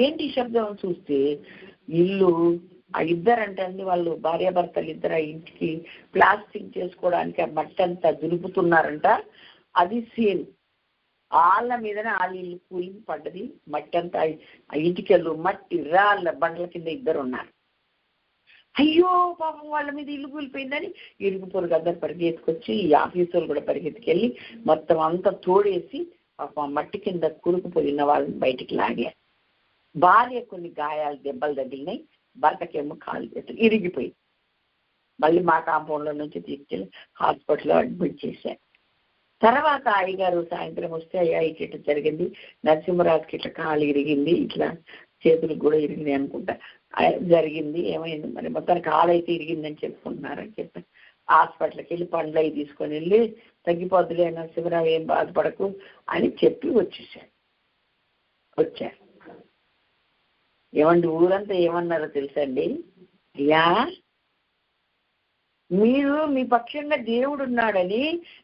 ఏంటి శబ్దం చూస్తే ఇల్లు ఆ ఇద్దరంటే వాళ్ళు భార్యాభర్తలు ఇద్దరు ఇంటికి ప్లాస్టింగ్ చేసుకోవడానికి ఆ మట్టి అంతా దులుపుతున్నారంట. అది సీన్. వాళ్ళ మీదనే వాళ్ళ ఇల్లు కూలింగ్ పడ్డది. మట్టి అంతా ఆ ఇంటికెళ్ళు మట్టి రాళ్ళ బండ్ల కింద ఇద్దరు ఉన్నారు. అయ్యో పాపం వాళ్ళ మీద ఇల్లు కూలిపోయిందని ఇరుగు పొరుగు అందరు పరిగెత్తుకొచ్చి ఈ ఆఫీసులు కూడా పరిగెత్తుకెళ్ళి మొత్తం అంతా తోడేసి పాపం మట్టి కింద కూరుకుపోయిన వాళ్ళని బయటికి లాగారు. భార్య కొన్ని గాయాలు దెబ్బలు తగిలినాయి, భర్తకేమో కాలు చేతులు ఇరిగిపోయింది. మళ్ళీ మా కాంపౌండ్లో నుంచి తీసుకెళ్ళి హాస్పిటల్లో అడ్మిట్ చేశారు. తర్వాత అయ్యగారు సాయంత్రం వస్తే అయ్యా ఇట్లా జరిగింది, నరసింహరాజుకి ఇట్లా కాలు ఇరిగింది, ఇట్లా చేతులకు కూడా ఇరిగింది అనుకుంటా, జరిగింది ఏమైంది మరి మొత్తం కాలు అయితే ఇరిగిందని చెప్పుకుంటున్నారని చెప్పారు. హాస్పిటల్కి వెళ్ళి పండ్లు అవి తీసుకొని వెళ్ళి తగ్గిపోద్దులే నరసింహరావు ఏం బాధపడకు అని చెప్పి వచ్చారు. ఏమండి ఊరంతా ఏమన్నారో తెలుసండి, అయ్యా మీరు మీ పక్షంగా దేవుడు ఉన్నాడని,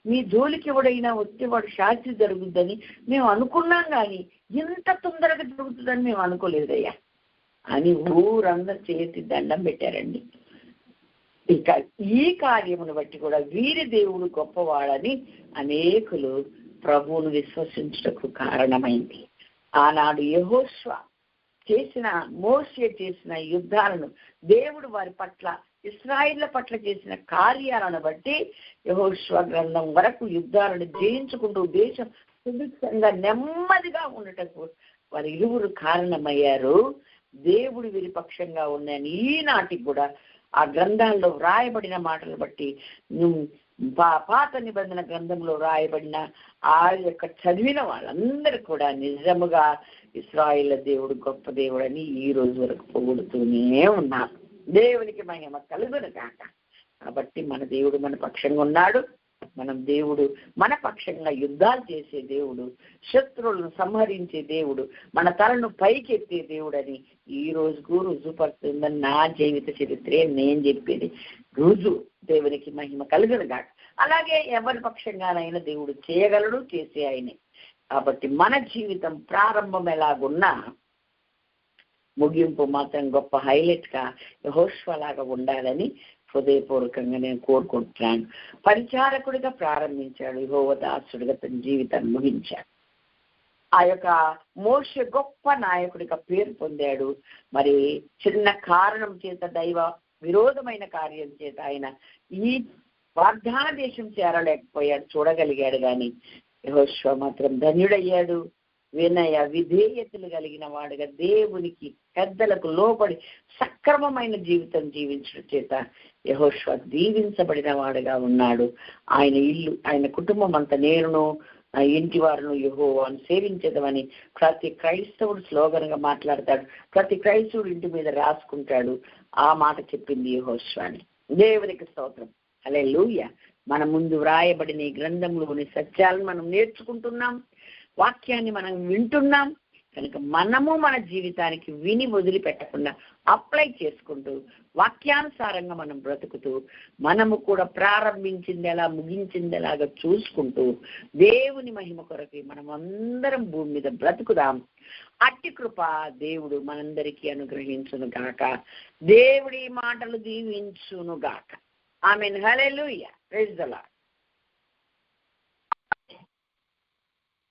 మీ జోలికి ఎవడైనా వస్తే వాడు శాస్త్రి జరుగుద్దని మేము అనుకున్నాం, కానీ ఇంత తొందరగా జరుగుతుందని మేము అనుకోలేదయ్యా అని ఊరందరూ చేతి దండం పెట్టారండి. ఇక ఈ కార్యమును బట్టి కూడా వీరి దేవుడు గొప్పవాడని అనేకులు ప్రభువును విశ్వసించుటకు కారణమైంది. ఆనాడు యెహోషువ చేసిన, మోషే చేసిన యుద్ధాలను, దేవుడు వారి పట్ల ఇశ్రాయేళ్ల పట్ల చేసిన కార్యాలను బట్టి యెహోషువ గ్రంథం వరకు యుద్ధాలను జయించుకుంటూ దేశం సుభిక్షంగా నెమ్మదిగా ఉండటకు వారి ఇరువురు కారణమయ్యారు. దేవుడు వీరి పక్షంగా ఉన్నాయని ఈనాటికి కూడా ఆ గ్రంథాల్లో వ్రాయబడిన మాటలు బట్టి, పాత నిబంధన గ్రంథంలో వ్రాయబడిన ఆ యొక్క చదివిన వాళ్ళందరూ కూడా నిజముగా ఇశ్రాయేళ్ల దేవుడు గొప్ప దేవుడు అని ఈ రోజు వరకు పొగుడుతూనే ఉన్నారు. దేవునికి మహిమ కలుగును కాక. కాబట్టి మన దేవుడు మన పక్షంగా ఉన్నాడు. దేవుడు మన పక్షంగా యుద్ధాలు చేసే దేవుడు, శత్రువులను సంహరించే దేవుడు, మన తలను పైకెత్తే దేవుడు అని ఈ రోజుకు రుజుపడుతుందని నా జీవిత చరిత్రే నేను చెప్పేది రుజువు. దేవునికి మహిమ కలుగును గాక. అలాగే ఎవరి పక్షంగానైనా దేవుడు చేయగలడు, చేసే ఆయనే. కాబట్టి మన జీవితం ప్రారంభం ఎలాగున్నా ముగింపు మాత్రం గొప్ప హైలైట్గా యెహోషువ లాగా ఉండాలని హృదయపూర్వకంగా నేను కోరుకుంటున్నాను. పరిచారకుడిగా ప్రారంభించాడు, యెహోవా దాసుడిగా తన జీవితాన్ని ముగించాడు. ఆ యొక్క మోషే గొప్ప నాయకుడిగా పేరు పొందాడు. మరి చిన్న కారణం చేత, దైవ విరోధమైన కార్యం చేత ఆయన ఈ వాగ్దాన దేశం చేరలేకపోయాడు, చూడగలిగాడు. కానీ యెహోషువ మాత్రం ధన్యుడయ్యాడు. వినయ విధేయతలు కలిగిన వాడుగా దేవునికి పెద్దలకు లోబడి సక్రమమైన జీవితం జీవించడం చేత యెహోషువ దీవించబడిన వాడుగా ఉన్నాడు. ఆయన ఇల్లు, ఆయన కుటుంబం అంతా నేరును ఆ ఇంటి వారిను యెహోవాను సేవించదమని ప్రతి క్రైస్తవుడు స్లోగన్గా మాట్లాడతాడు. ప్రతి క్రైస్తవుడు ఇంటి మీద రాసుకుంటాడు. ఆ మాట చెప్పింది యెహోషువని. దేవునికి స్తోత్రం. హల్లెలూయా. మన ముందు వ్రాయబడిన ఈ గ్రంథంలోని సత్యాలను మనం నేర్చుకుంటున్నాం, వాక్యాన్ని మనం వింటున్నాం. కనుక మనము మన జీవితానికి విని వదిలిపెట్టకుండా అప్లై చేసుకుంటూ వాక్యానుసారంగా మనం బ్రతుకుతూ మనము కూడా ప్రారంభించింది ఎలా ముగించింది ఎలాగా చూసుకుంటూ దేవుని మహిమ కొరకు మనం అందరం భూమి మీద బ్రతుకుదాం. అట్టి కృప దేవుడు మనందరికీ అనుగ్రహించును గాక. దేవుడి మాటలు దీవించును గాక. Amen. Hallelujah. Praise the lord.